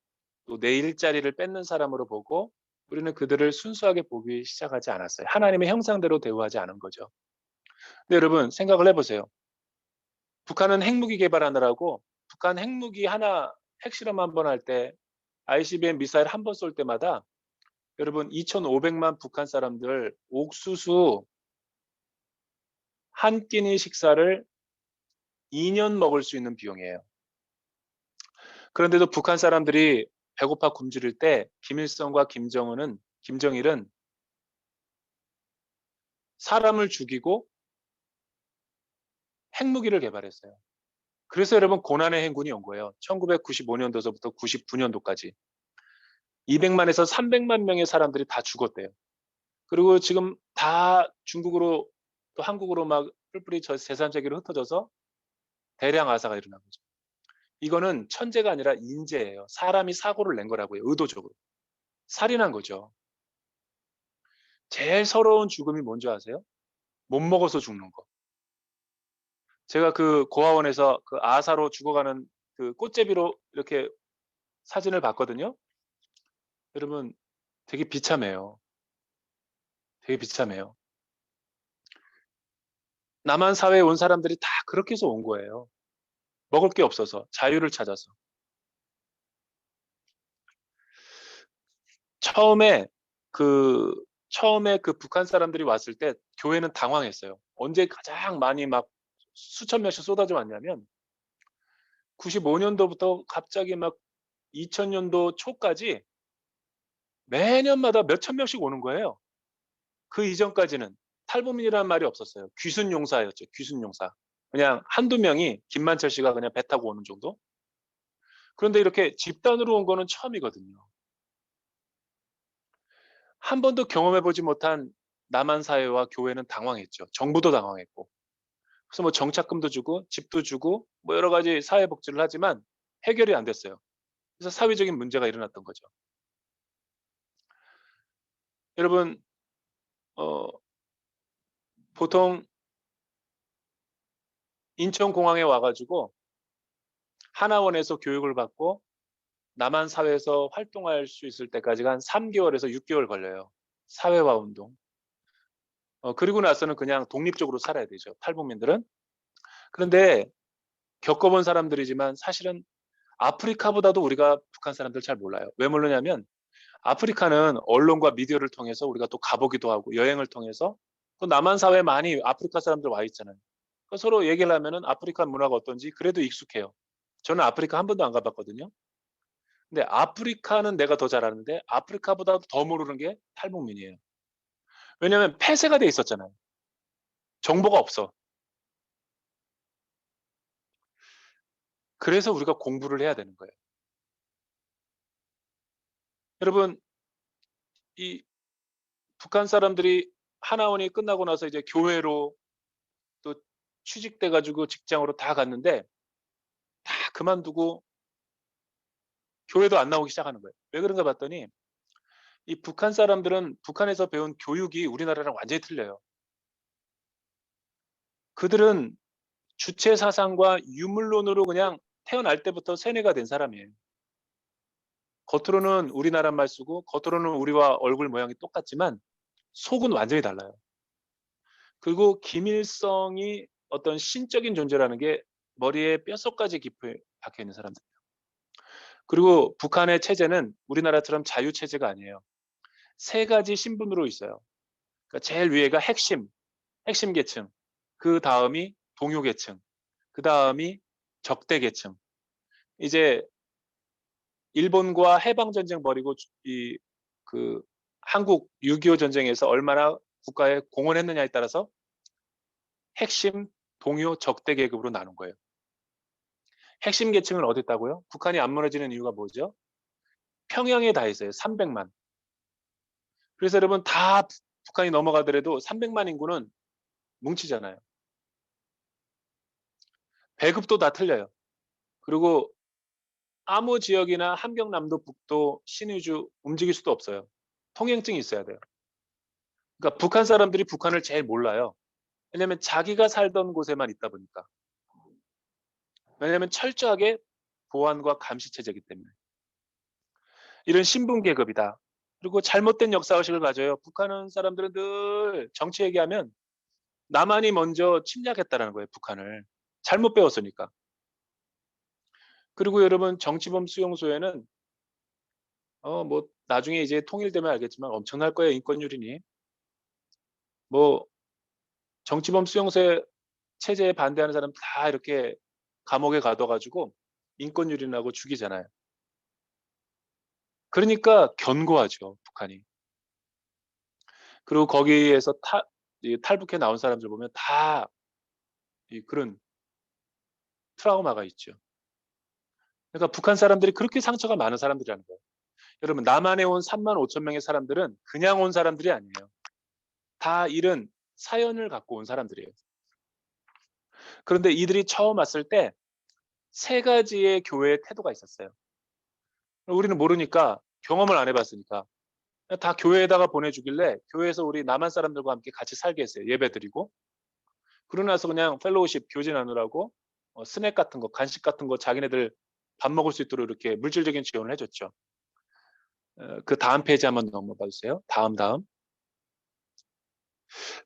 또 내 일자리를 뺏는 사람으로 보고 우리는 그들을 순수하게 보기 시작하지 않았어요. 하나님의 형상대로 대우하지 않은 거죠. 근데 여러분 생각을 해보세요. 북한은 핵무기 개발하느라고 북한 핵무기 하나 핵실험 한 번 할 때 ICBM 미사일 한 번 쏠 때마다 여러분 2,500만 북한 사람들 옥수수 한 끼니 식사를 2년 먹을 수 있는 비용이에요. 그런데도 북한 사람들이 배고파 굶주릴 때 김일성과 김정일은 사람을 죽이고 핵무기를 개발했어요. 그래서 여러분 고난의 행군이 온 거예요. 1995년도서부터 99년도까지 200만에서 300만 명의 사람들이 다 죽었대요. 그리고 지금 다 중국으로 또 한국으로 막 뿔뿔이 제3세계로 흩어져서 대량 아사가 일어난 거죠. 이거는 천재가 아니라 인재예요. 사람이 사고를 낸 거라고요. 의도적으로. 살인한 거죠. 제일 서러운 죽음이 뭔지 아세요? 못 먹어서 죽는 거. 제가 그 고아원에서 그 아사로 죽어가는 그 꽃제비로 이렇게 사진을 봤거든요. 여러분 되게 비참해요. 되게 비참해요. 남한 사회에 온 사람들이 다 그렇게 해서 온 거예요. 먹을 게 없어서, 자유를 찾아서. 처음에 그 북한 사람들이 왔을 때 교회는 당황했어요. 언제 가장 많이 막 수천 명씩 쏟아져 왔냐면 95년도부터 갑자기 막 2000년도 초까지 매년마다 몇천 명씩 오는 거예요. 그 이전까지는 탈북민이라는 말이 없었어요. 귀순용사였죠. 귀순용사. 그냥 한두 명이 김만철 씨가 그냥 배 타고 오는 정도? 그런데 이렇게 집단으로 온 거는 처음이거든요. 한 번도 경험해보지 못한 남한 사회와 교회는 당황했죠. 정부도 당황했고. 그래서 뭐 정착금도 주고 집도 주고 뭐 여러 가지 사회복지를 하지만 해결이 안 됐어요. 그래서 사회적인 문제가 일어났던 거죠. 여러분 보통 인천공항에 와가지고 하나원에서 교육을 받고 남한 사회에서 활동할 수 있을 때까지가 한 3개월에서 6개월 걸려요. 사회화 운동. 그리고 나서는 그냥 독립적으로 살아야 되죠. 탈북민들은. 그런데 겪어본 사람들이지만 사실은 아프리카보다도 우리가 북한 사람들 잘 몰라요. 왜 모르냐면 아프리카는 언론과 미디어를 통해서 우리가 또 가보기도 하고 여행을 통해서 또 남한 사회에 많이 아프리카 사람들 와 있잖아요. 서로 얘기를 하면은 아프리카 문화가 어떤지 그래도 익숙해요. 저는 아프리카 한 번도 안 가봤거든요. 근데 아프리카는 내가 더 잘 아는데 아프리카보다 더 모르는 게 탈북민이에요. 왜냐하면 폐쇄가 돼 있었잖아요. 정보가 없어. 그래서 우리가 공부를 해야 되는 거예요. 여러분, 이 북한 사람들이 하나원이 끝나고 나서 이제 교회로 또 취직돼 가지고 직장으로 다 갔는데 다 그만두고 교회도 안 나오기 시작하는 거예요. 왜 그런가 봤더니 이 북한 사람들은 북한에서 배운 교육이 우리나라랑 완전히 틀려요. 그들은 주체 사상과 유물론으로 그냥 태어날 때부터 세뇌가 된 사람이에요. 겉으로는 우리나라 말 쓰고 겉으로는 우리와 얼굴 모양이 똑같지만 속은 완전히 달라요. 그리고 김일성이 어떤 신적인 존재라는 게 머리에 뼛속까지 깊이 박혀 있는 사람들이에요. 그리고 북한의 체제는 우리나라처럼 자유 체제가 아니에요. 세 가지 신분으로 있어요. 그러니까 제일 위에가 핵심 계층. 그 다음이 동요 계층. 그 다음이 적대 계층. 이제 일본과 해방 전쟁 벌이고 그 한국 6.25 전쟁에서 얼마나 국가에 공헌했느냐에 따라서 핵심, 동요, 적대 계급으로 나눈 거예요. 핵심 계층은 어디 있다고요? 북한이 안 무너지는 이유가 뭐죠? 평양에 다 있어요. 300만. 그래서 여러분 다 북한이 넘어가더라도 300만 인구는 뭉치잖아요. 배급도 다 틀려요. 그리고 아무 지역이나 함경남도 북도 신의주 움직일 수도 없어요. 통행증이 있어야 돼요. 그러니까 북한 사람들이 북한을 제일 몰라요. 왜냐하면 자기가 살던 곳에만 있다 보니까. 왜냐하면 철저하게 보안과 감시 체제이기 때문에. 이런 신분 계급이다. 그리고 잘못된 역사의식을 가져요. 북한 사람들은 늘 정치 얘기하면 남한이 먼저 침략했다라는 거예요, 북한을. 잘못 배웠으니까. 그리고 여러분 정치범 수용소에는 뭐 나중에 이제 통일되면 알겠지만 엄청날 거예요, 인권유린이. 뭐 정치범 수용소 체제에 반대하는 사람 다 이렇게 감옥에 가둬가지고 인권유린하고 죽이잖아요. 그러니까 견고하죠, 북한이. 그리고 거기에서 탈북해 나온 사람들 보면 다 그런 트라우마가 있죠. 그러니까 북한 사람들이 그렇게 상처가 많은 사람들이라는 거예요. 여러분 남한에 온 3만 5천 명의 사람들은 그냥 온 사람들이 아니에요. 다 이런 사연을 갖고 온 사람들이에요. 그런데 이들이 처음 왔을 때 세 가지의 교회의 태도가 있었어요. 우리는 모르니까 경험을 안 해봤으니까 다 교회에다가 보내주길래 교회에서 우리 남한 사람들과 함께 같이 살게 했어요. 예배 드리고. 그러고 나서 그냥 펠로우십 교제 나누라고 스낵 같은 거, 간식 같은 거 자기네들 밥 먹을 수 있도록 이렇게 물질적인 지원을 해줬죠. 그 다음 페이지 한번 넘어봐 주세요. 다음.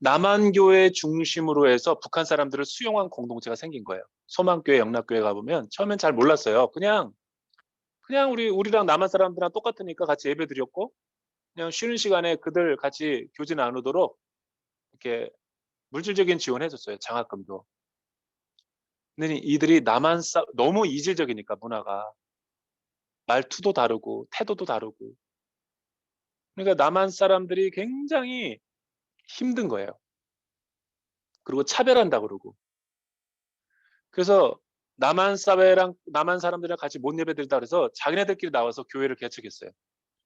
남한교회 중심으로 해서 북한 사람들을 수용한 공동체가 생긴 거예요. 소망교회, 영락교회 가보면 처음엔 잘 몰랐어요. 그냥 우리랑 남한 사람들이랑 똑같으니까 같이 예배 드렸고 그냥 쉬는 시간에 그들 같이 교제 나누도록 이렇게 물질적인 지원해 줬어요. 장학금도. 근데 이들이 너무 이질적이니까 문화가 말투도 다르고 태도도 다르고 그러니까 남한 사람들이 굉장히 힘든 거예요. 그리고 차별한다 그러고. 그래서 남한 사람들이랑 같이 못 예배드린다 그래서 자기네들끼리 나와서 교회를 개척했어요.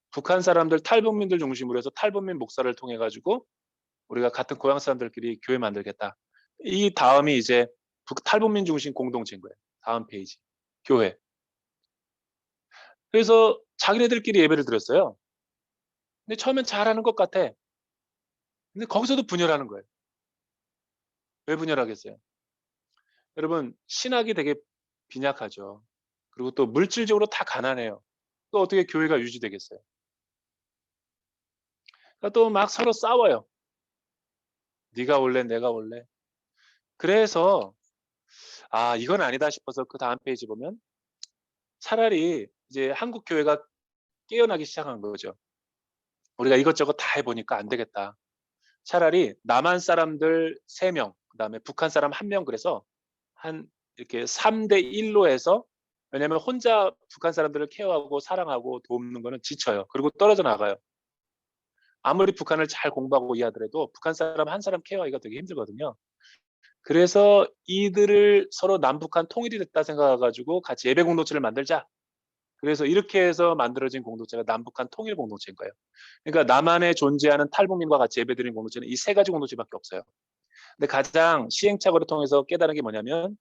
북한 사람들 탈북민들 중심으로 해서 탈북민 목사를 통해 가지고 우리가 같은 고향 사람들끼리 교회 만들겠다. 이 다음이 이제 탈북민 중심 공동체인 거예요. 다음 페이지. 교회. 그래서 자기네들끼리 예배를 드렸어요. 근데 처음엔 잘하는 것 같아. 근데 거기서도 분열하는 거예요. 왜 분열하겠어요? 여러분 신학이 되게 빈약하죠. 그리고 또 물질적으로 다 가난해요. 또 어떻게 교회가 유지되겠어요? 그러니까 또 막 서로 싸워요. 네가 올래 내가 올래. 그래서 이건 아니다 싶어서 그 다음 페이지 보면 차라리 이제 한국 교회가 깨어나기 시작한 거죠. 우리가 이것저것 다 해보니까 안 되겠다. 차라리 남한 사람들 3명, 그다음에 북한 사람 1명 그래서 한 이렇게 3대 1로 해서 왜냐면 혼자 북한 사람들을 케어하고 사랑하고 돕는 거는 지쳐요. 그리고 떨어져 나가요. 아무리 북한을 잘 공부하고 이해하더라도 북한 사람 한 사람 케어하기가 되게 힘들거든요. 그래서 이들을 서로 남북한 통일이 됐다 생각해가지고 같이 예배 공동체를 만들자. 그래서 이렇게 해서 만들어진 공동체가 남북한 통일 공동체인 거예요. 그러니까 남한에 존재하는 탈북민과 같이 예배드리는 공동체는 이 3가지 공동체밖에 없어요. 근데 가장 시행착오를 통해서 깨달은 게 뭐냐면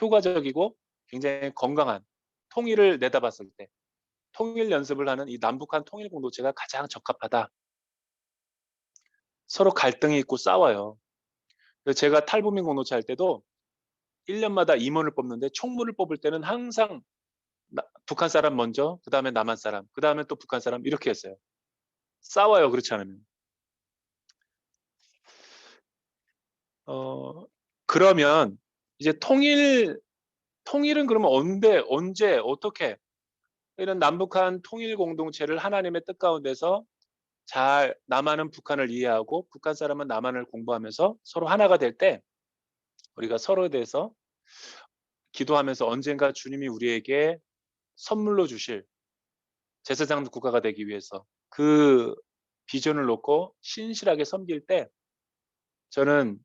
효과적이고 굉장히 건강한 통일을 내다봤을 때 통일 연습을 하는 이 남북한 통일 공동체가 가장 적합하다. 서로 갈등이 있고 싸워요. 그래서 제가 탈북민 공동체 할 때도 1년마다 임원을 뽑는데 총무를 뽑을 때는 항상 북한 사람 먼저, 그 다음에 남한 사람, 그 다음에 또 북한 사람 이렇게 했어요. 싸워요. 그렇지 않으면. 그러면 이제 통일은 그러면 언제 어떻게 이런 남북한 통일 공동체를 하나님의 뜻 가운데서 잘 남한은 북한을 이해하고 북한 사람은 남한을 공부하면서 서로 하나가 될 때 우리가 서로에 대해서 기도하면서 언젠가 주님이 우리에게 선물로 주실 제사장 국가가 되기 위해서 그 비전을 놓고 신실하게 섬길 때 저는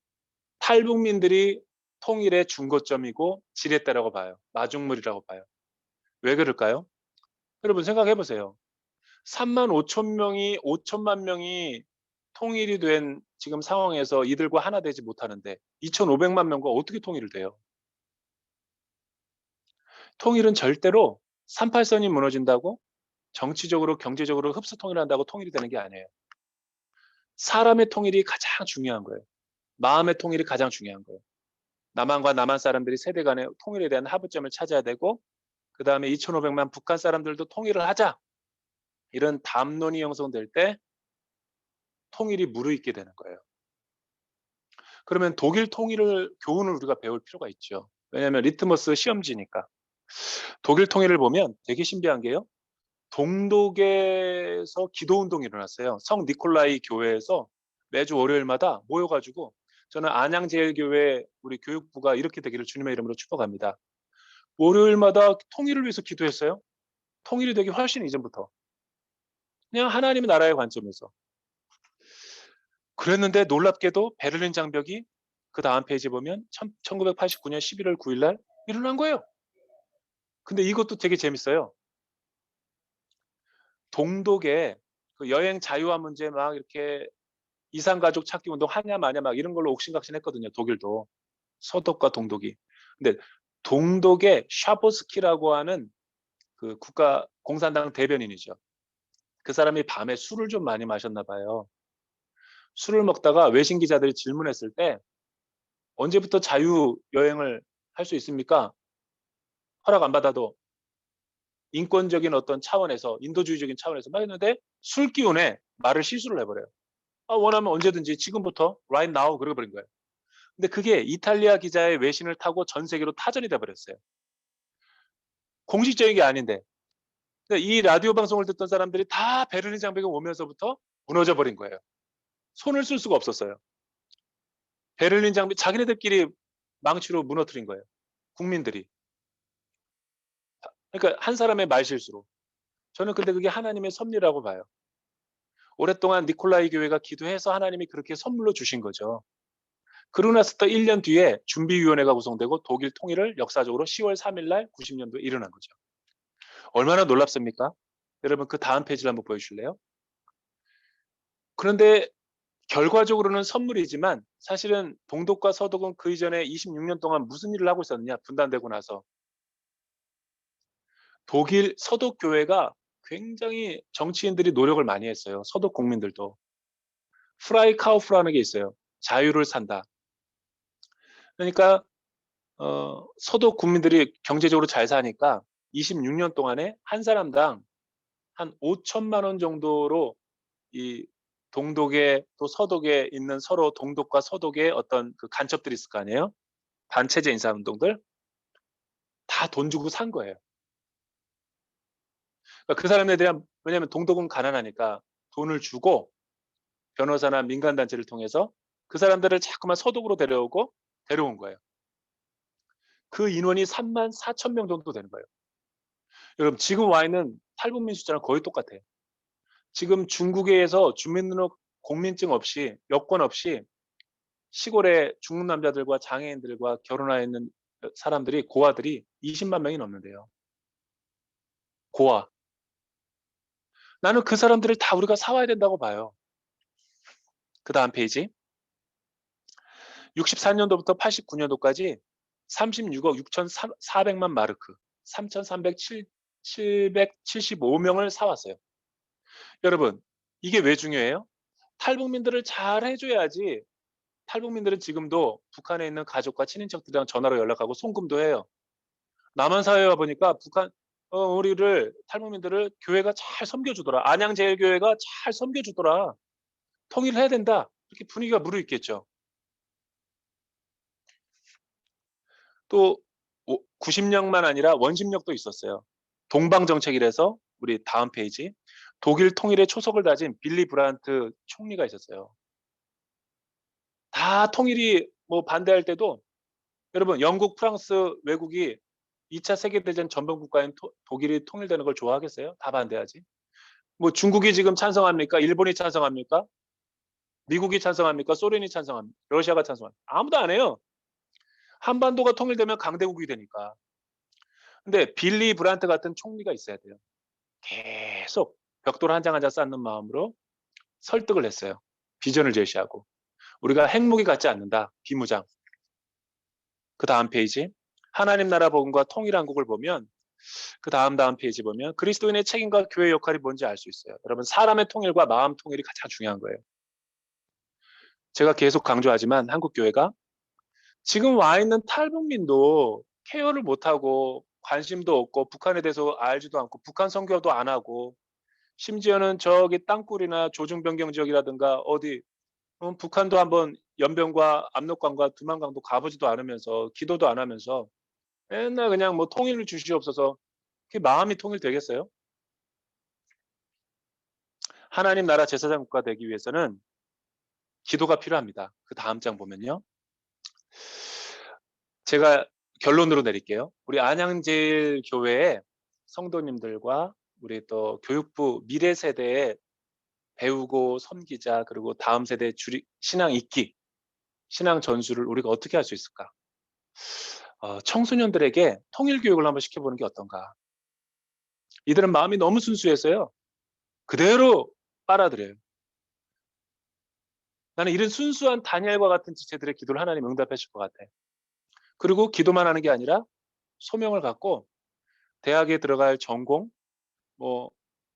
탈북민들이 통일의 중거점이고 지렛대라고 봐요. 마중물이라고 봐요. 왜 그럴까요? 여러분 생각해 보세요. 3만 5천만 명이 통일이 된 지금 상황에서 이들과 하나 되지 못하는데 2,500만 명과 어떻게 통일을 돼요? 통일은 절대로 38선이 무너진다고 정치적으로 경제적으로 흡수 통일한다고 통일이 되는 게 아니에요. 사람의 통일이 가장 중요한 거예요. 마음의 통일이 가장 중요한 거예요. 남한과 남한 사람들이 세대 간의 통일에 대한 합의점을 찾아야 되고 그다음에 2,500만 북한 사람들도 통일을 하자. 이런 담론이 형성될 때 통일이 무르익게 되는 거예요. 그러면 독일 통일을 교훈을 우리가 배울 필요가 있죠. 왜냐하면 리트머스 시험지니까. 독일 통일을 보면 되게 신비한 게요. 동독에서 기도 운동이 일어났어요. 성 니콜라이 교회에서 매주 월요일마다 모여가지고 저는 안양제일교회 우리 교육부가 이렇게 되기를 주님의 이름으로 축복합니다. 월요일마다 통일을 위해서 기도했어요. 통일이 되기 훨씬 이전부터. 그냥 하나님의 나라의 관점에서. 그랬는데 놀랍게도 베를린 장벽이 그 다음 페이지 보면 1989년 11월 9일 날 일어난 거예요. 근데 이것도 되게 재밌어요. 동독에 그 여행 자유화 문제 막 이렇게 이산가족 찾기 운동 하냐 마냐 막 이런 걸로 옥신각신했거든요. 독일도. 서독과 동독이. 근데 동독의 샤보스키라고 하는 그 국가 공산당 대변인이죠. 그 사람이 밤에 술을 좀 많이 마셨나 봐요. 술을 먹다가 외신 기자들이 질문했을 때 언제부터 자유 여행을 할 수 있습니까? 허락 안 받아도 인권적인 어떤 차원에서 인도주의적인 차원에서 막 했는데 술 기운에 말을 실수를 해버려요. 원하면 언제든지 지금부터 right now 그러고 버린 거예요. 근데 그게 이탈리아 기자의 외신을 타고 전 세계로 타전이 돼버렸어요. 공식적인 게 아닌데. 근데 이 라디오 방송을 듣던 사람들이 다 베를린 장벽에 오면서부터 무너져 버린 거예요. 손을 쓸 수가 없었어요. 베를린 장벽 자기네들끼리 망치로 무너뜨린 거예요. 국민들이. 그러니까 한 사람의 말실수로. 저는 근데 그게 하나님의 섭리라고 봐요. 오랫동안 니콜라이 교회가 기도해서 하나님이 그렇게 선물로 주신 거죠. 그러고 나서 또 1년 뒤에 준비위원회가 구성되고 독일 통일을 역사적으로 10월 3일 날 90년도에 일어난 거죠. 얼마나 놀랍습니까? 여러분 그 다음 페이지를 한번 보여주실래요? 그런데 결과적으로는 선물이지만 사실은 동독과 서독은 그 이전에 26년 동안 무슨 일을 하고 있었느냐 분단되고 나서 독일 서독 교회가 굉장히 정치인들이 노력을 많이 했어요. 서독 국민들도. 프라이카우프라는 게 있어요. 자유를 산다. 그러니까 서독 국민들이 경제적으로 잘 사니까 26년 동안에 한 사람당 한 5천만 원 정도로 이 동독에 또 서독에 있는 서로 동독과 서독의 어떤 그 간첩들이 있을 거 아니에요? 반체제 인사운동들 다 돈 주고 산 거예요. 그러니까 그 사람에 대한 왜냐하면 동독은 가난하니까 돈을 주고 변호사나 민간단체를 통해서 그 사람들을 자꾸만 서독으로 데려온 거예요. 그 인원이 3만 4천 명 정도 되는 거예요. 여러분 지금 와 있는 탈북민 숫자랑 거의 똑같아요. 지금 중국에서 주민등록 공민증 없이 여권 없이 시골에 죽는 남자들과 장애인들과 결혼하여 있는 사람들이 고아들이 20만 명이 넘는데요. 고아. 나는 그 사람들을 다 우리가 사와야 된다고 봐요. 그 다음 페이지. 64년도부터 89년도까지 36억 6,400만 마르크, 3,775명을 사왔어요. 여러분, 이게 왜 중요해요? 탈북민들을 잘 해줘야지 탈북민들은 지금도 북한에 있는 가족과 친인척들이랑 전화로 연락하고 송금도 해요. 남한 사회에 와 보니까 북한 우리를 탈북민들을 교회가 잘 섬겨주더라. 안양제일교회가 잘 섬겨주더라. 통일해야 된다. 이렇게 분위기가 무르익겠죠. 또 90년만 아니라 원심력도 있었어요. 동방정책이라서 우리 다음 페이지 독일 통일의 초석을 다진 빌리 브란트 총리가 있었어요. 다 통일이 뭐 반대할 때도 여러분 영국, 프랑스 외국이 2차 세계대전 전범 국가인 독일이 통일되는 걸 좋아하겠어요? 다 반대하지. 뭐 중국이 지금 찬성합니까? 일본이 찬성합니까? 미국이 찬성합니까? 소련이 찬성합니까? 러시아가 찬성합니까? 아무도 안 해요. 한반도가 통일되면 강대국이 되니까. 근데 빌리 브란트 같은 총리가 있어야 돼요. 계속 벽돌 한 장 한 장 쌓는 마음으로 설득을 했어요. 비전을 제시하고. 우리가 핵무기 갖지 않는다. 비무장. 그 다음 페이지. 하나님 나라 복음과 통일한국을 보면 그 다음 페이지 보면 그리스도인의 책임과 교회의 역할이 뭔지 알 수 있어요. 여러분 사람의 통일과 마음 통일이 가장 중요한 거예요. 제가 계속 강조하지만 한국 교회가 지금 와 있는 탈북민도 케어를 못하고 관심도 없고 북한에 대해서 알지도 않고 북한 선교도 안 하고 심지어는 저기 땅굴이나 조중 변경 지역이라든가 어디 북한도 한번 연변과 압록강과 두만강도 가보지도 않으면서 기도도 안 하면서 맨날 그냥 뭐 통일을 주시옵소서. 그게 마음이 통일되겠어요? 하나님 나라 제사장 국가 되기 위해서는 기도가 필요합니다. 그 다음 장 보면요. 제가 결론으로 내릴게요. 우리 안양제일교회의 성도님들과 우리 또 교육부 미래 세대에 배우고 섬기자, 그리고 다음 세대 신앙 익기, 신앙 전수를 우리가 어떻게 할 수 있을까? 청소년들에게 통일 교육을 한번 시켜보는 게 어떤가? 이들은 마음이 너무 순수해서요. 그대로 빨아들여요. 나는 이런 순수한 다니엘과 같은 지체들의 기도를 하나님 응답해 줄 것 같아. 그리고 기도만 하는 게 아니라 소명을 갖고 대학에 들어갈 전공, 뭐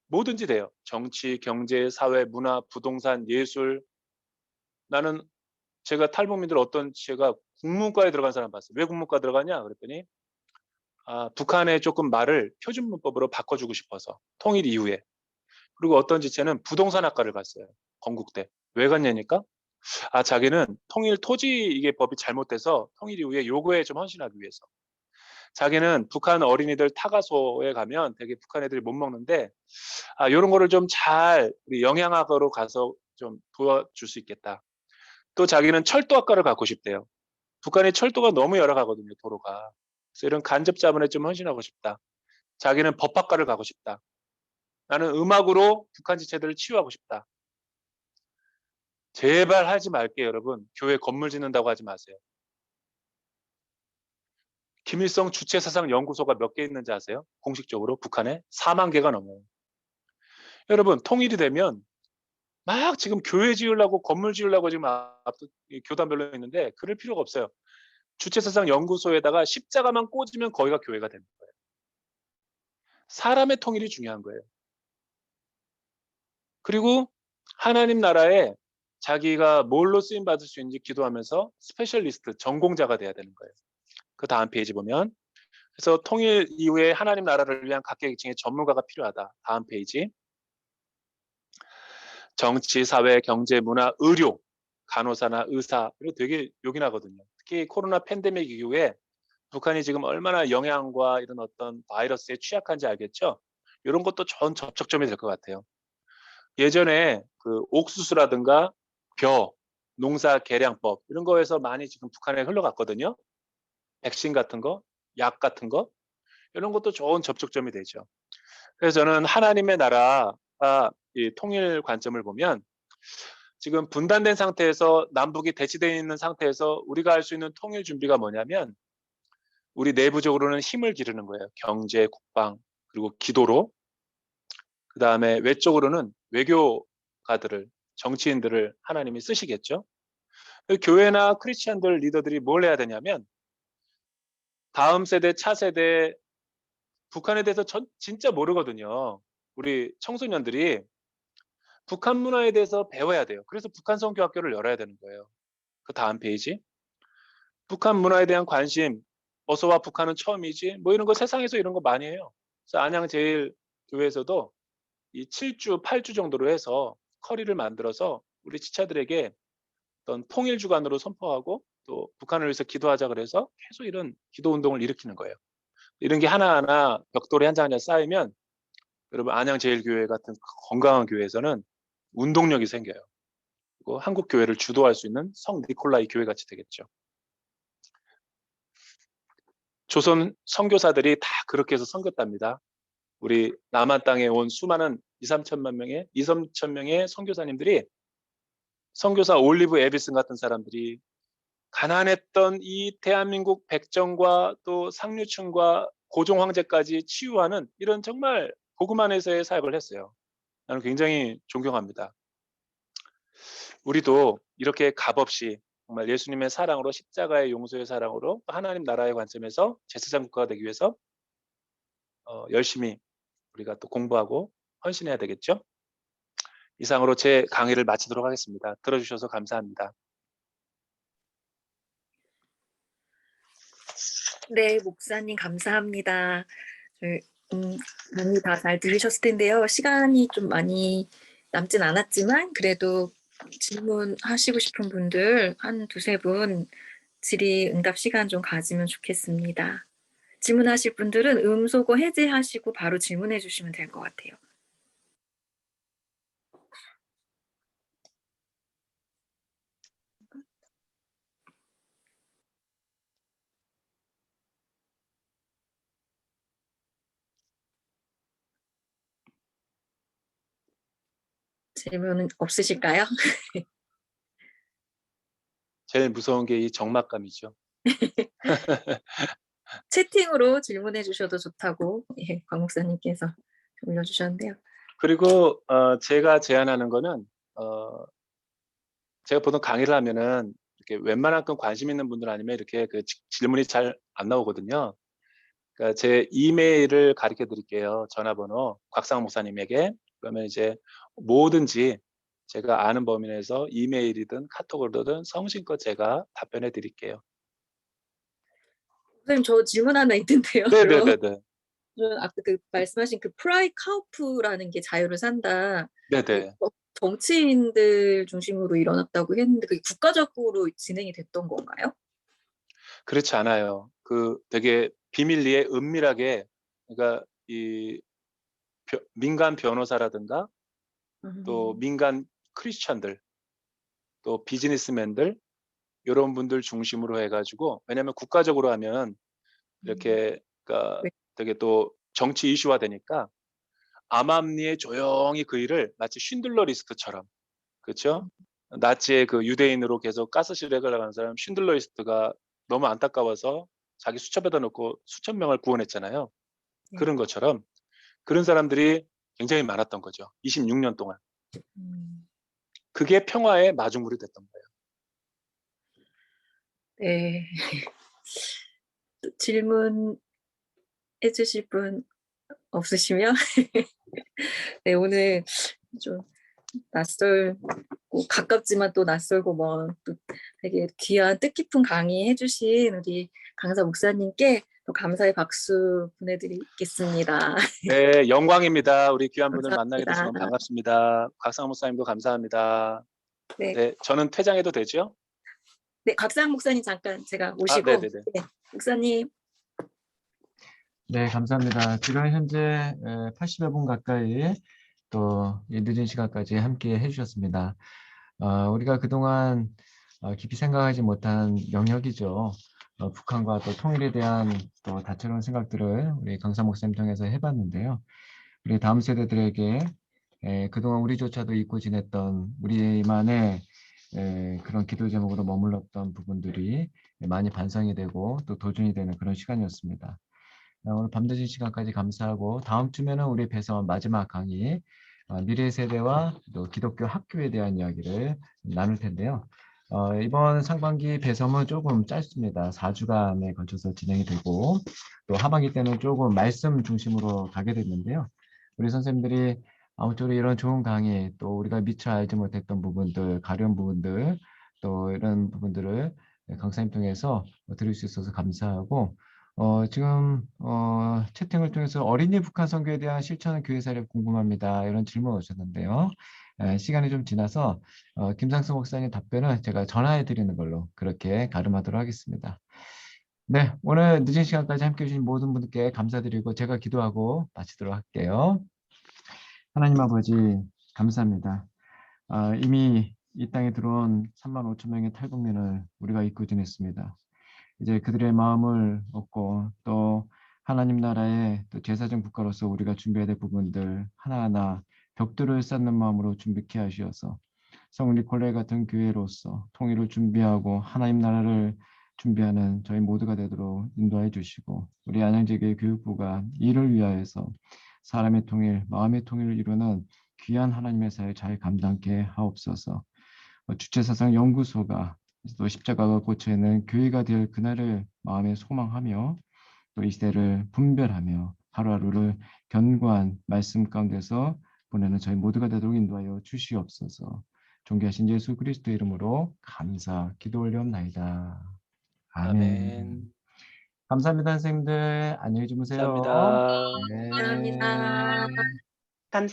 뭐든지 돼요. 정치, 경제, 사회, 문화, 부동산, 예술. 나는 제가 탈북민들 어떤 지체가 국문과에 들어간 사람 봤어요. 왜 국문과 들어가냐? 그랬더니 북한의 조금 말을 표준 문법으로 바꿔주고 싶어서 통일 이후에. 그리고 어떤 지체는 부동산학과를 갔어요. 건국대. 왜 갔냐니까? 자기는 통일 토지 이게 법이 잘못돼서 통일 이후에 요거에 좀 헌신하기 위해서. 자기는 북한 어린이들 타가소에 가면 되게 북한 애들이 못 먹는데 이런 거를 좀 잘 우리 영양학으로 가서 좀 도와줄 수 있겠다. 또 자기는 철도학과를 갖고 싶대요. 북한의 철도가 너무 열악하거든요, 도로가. 그래서 이런 간접 자본에 좀 헌신하고 싶다. 자기는 법학과를 가고 싶다. 나는 음악으로 북한 지체들을 치유하고 싶다. 제발 하지 말게요, 여러분. 교회 건물 짓는다고 하지 마세요. 김일성 주체사상 연구소가 몇 개 있는지 아세요? 공식적으로 북한에 4만 개가 넘어요. 여러분, 통일이 되면 막 지금 교회 지으려고 건물 지으려고 지금 교단별로 있는데 그럴 필요가 없어요. 주체사상 연구소에다가 십자가만 꽂으면 거기가 교회가 되는 거예요. 사람의 통일이 중요한 거예요. 그리고 하나님 나라에 자기가 뭘로 쓰임 받을 수 있는지 기도하면서 스페셜리스트, 전공자가 돼야 되는 거예요. 그 다음 페이지 보면 그래서 통일 이후에 하나님 나라를 위한 각계 계층의 전문가가 필요하다. 다음 페이지. 정치, 사회, 경제, 문화, 의료, 간호사나 의사 이거 되게 요긴하거든요. 특히 코로나 팬데믹 이후에 북한이 지금 얼마나 영양과 이런 어떤 바이러스에 취약한지 알겠죠? 이런 것도 좋은 접촉점이 될 것 같아요. 예전에 그 옥수수라든가 벼, 농사 개량법 이런 거에서 많이 지금 북한에 흘러갔거든요. 백신 같은 거, 약 같은 거 이런 것도 좋은 접촉점이 되죠. 그래서 저는 하나님의 나라가 이 통일 관점을 보면 지금 분단된 상태에서 남북이 대치되어 있는 상태에서 우리가 할 수 있는 통일 준비가 뭐냐면 우리 내부적으로는 힘을 기르는 거예요. 경제, 국방, 그리고 기도로. 그 다음에 외적으로는 외교가들을, 정치인들을 하나님이 쓰시겠죠. 교회나 크리스천들 리더들이 뭘 해야 되냐면 다음 세대, 차세대 북한에 대해서 진짜 모르거든요. 우리 청소년들이 북한 문화에 대해서 배워야 돼요. 그래서 북한 선교학교를 열어야 되는 거예요. 그 다음 페이지. 북한 문화에 대한 관심, 어서와 북한은 처음이지, 뭐 이런 거 세상에서 이런 거 많이 해요. 그래서 안양제일교회에서도 이 7주, 8주 정도로 해서 커리를 만들어서 우리 지차들에게 어떤 통일 주간으로 선포하고 또 북한을 위해서 기도하자 그래서 계속 이런 기도 운동을 일으키는 거예요. 이런 게 하나하나 벽돌이 한 장 한 장 쌓이면 여러분 안양제일교회 같은 건강한 교회에서는 운동력이 생겨요. 그리고 한국 교회를 주도할 수 있는 성 니콜라이 교회 같이 되겠죠. 조선 선교사들이 다 그렇게 해서 섬겼답니다. 우리 남한 땅에 온 수많은 2, 3천 명의 선교사님들이 선교사 올리브 에비슨 같은 사람들이 가난했던 이 대한민국 백정과 또 상류층과 고종 황제까지 치유하는 이런 정말 복음 안에서의 사역을 했어요. 나는 굉장히 존경합니다. 우리도 이렇게 값없이 정말 예수님의 사랑으로 십자가의 용서의 사랑으로 하나님 나라의 관점에서 제사장 국가가 되기 위해서 열심히 우리가 또 공부하고 헌신해야 되겠죠. 이상으로 제 강의를 마치도록 하겠습니다. 들어주셔서 감사합니다. 네, 목사님 감사합니다. 저희 많이 다 잘 들으셨을 텐데요. 시간이 좀 많이 남진 않았지만 그래도 질문하시고 싶은 분들 한 두세 분 질의응답 시간 좀 가지면 좋겠습니다. 질문하실 분들은 음소거 해제하시고 바로 질문해 주시면 될 것 같아요. 질문은 없으실까요? 제일 무서운 게 이 적막감이죠. 채팅으로 질문해 주셔도 좋다고 곽 목사님께서 올려주셨는데요. 그리고 제가 제안하는 거는 제가 보통 강의를 하면은 이렇게 웬만한큼 관심 있는 분들 아니면 이렇게 그 질문이 잘 안 나오거든요. 그러니까 제 이메일을 가르쳐 드릴게요. 전화번호 곽상원 목사님에게. 그러면 이제 뭐든지 제가 아는 범위 내에서 이메일이든 카톡으로든 성심껏 제가 답변해 드릴게요. 선생님 저 질문 하나 있는데요. 그럼 네네네네. 아까 그 말씀하신 그 프라이카우프라는 게 자유를 산다. 그 네네. 정치인들 중심으로 일어났다고 했는데 그게 국가적으로 진행이 됐던 건가요? 그렇지 않아요. 그 되게 비밀리에 은밀하게 그러니까 이 민간 변호사라든가 또 민간 크리스천들 또 비즈니스맨들 요런 분들 중심으로 해 가지고 왜냐하면 국가적으로 하면 이렇게 그러니까 네. 되게 또 정치 이슈화 되니까 암암리에 조용히 그 일을 마치 쉰들러 리스트처럼 그쵸? 나치의 그 유대인으로 계속 가스실에 걸어간 사람 쉰들러 리스트가 너무 안타까워서 자기 수첩에다 넣고 수천 명을 구원했잖아요. 네. 그런 것처럼 그런 사람들이 굉장히 많았던 거죠. 26년 동안. 음, 그게 평화의 마중물이 됐던 거예요. 네. 질문해 주실 분 없으시면 네, 오늘 좀 낯설고 가깝지만 또 낯설고 뭐 또 되게 귀한 뜻깊은 강의 해주신 우리 강사 목사님께 또 감사의 박수 보내드리겠습니다. 네, 영광입니다. 우리 귀한 분들 만나게 돼서 너무 감사합니다. 반갑습니다. 곽상 목사님도 감사합니다. 네, 네, 저는 퇴장해도 되죠? 네, 곽상 목사님 잠깐 제가 아, 모시고 네네네. 네, 목사님 네, 감사합니다. 지금 현재 80여 분 가까이 또 이 늦은 시간까지 함께 해주셨습니다. 우리가 그동안 깊이 생각하지 못한 영역이죠. 북한과 또 통일에 대한 또 다채로운 생각들을 우리 강사 목사님 통해서 해봤는데요. 우리 다음 세대들에게 그동안 우리조차도 잊고 지냈던 우리만의 그런 기도 제목으로 머물렀던 부분들이 많이 반성이 되고 또 도전이 되는 그런 시간이었습니다. 오늘 밤늦은 시간까지 감사하고 다음 주면은 우리 배선 마지막 강의 미래 세대와 또 기독교 학교에 대한 이야기를 나눌 텐데요. 이번 상반기 배섬은 조금 짧습니다. 4주간에 걸쳐서 진행이 되고 또 하반기 때는 조금 말씀 중심으로 가게 됐는데요. 우리 선생님들이 아무쪼록 이런 좋은 강의 또 우리가 미처 알지 못했던 부분들, 가려운 부분들 또 이런 부분들을 강사님 통해서 들을 수 있어서 감사하고 지금 채팅을 통해서 어린이 북한 선교에 대한 실천 교회 사례 궁금합니다. 이런 질문 오셨는데요. 시간이 좀 지나서 김상수 목사님 답변은 제가 전화해 드리는 걸로 그렇게 가름하도록 하겠습니다. 네, 오늘 늦은 시간까지 함께해 주신 모든 분들께 감사드리고 제가 기도하고 마치도록 할게요. 하나님 아버지 감사합니다. 이미 이 땅에 들어온 3만 5천 명의 탈북민을 우리가 잊고 지냈습니다. 이제 그들의 마음을 얻고 또 하나님 나라의 또 제사장 국가로서 우리가 준비해야 될 부분들 하나하나 벽돌을 쌓는 마음으로 준비케 하시어서 성리콜레 같은 교회로서 통일을 준비하고 하나님 나라를 준비하는 저희 모두가 되도록 인도해 주시고 우리 안양제교회 교육부가 이를 위하여서 사람의 통일, 마음의 통일을 이루는 귀한 하나님의 사역을 잘 감당케 하옵소서. 주체사상 연구소가 또 십자가가 꽂혀 있는 교회가 될 그날을 마음에 소망하며 또 이 시대를 분별하며 하루하루를 견고한 말씀 가운데서 보내는 저희 모두가 되도록 인도하여 주시옵소서. 존귀하신 예수 그리스도의 이름으로 감사 기도 올려옵나이다. 아멘. 아멘. 감사합니다, 선생님들. 안녕히 주무세요. 감사합니다. 네. 감사합니다.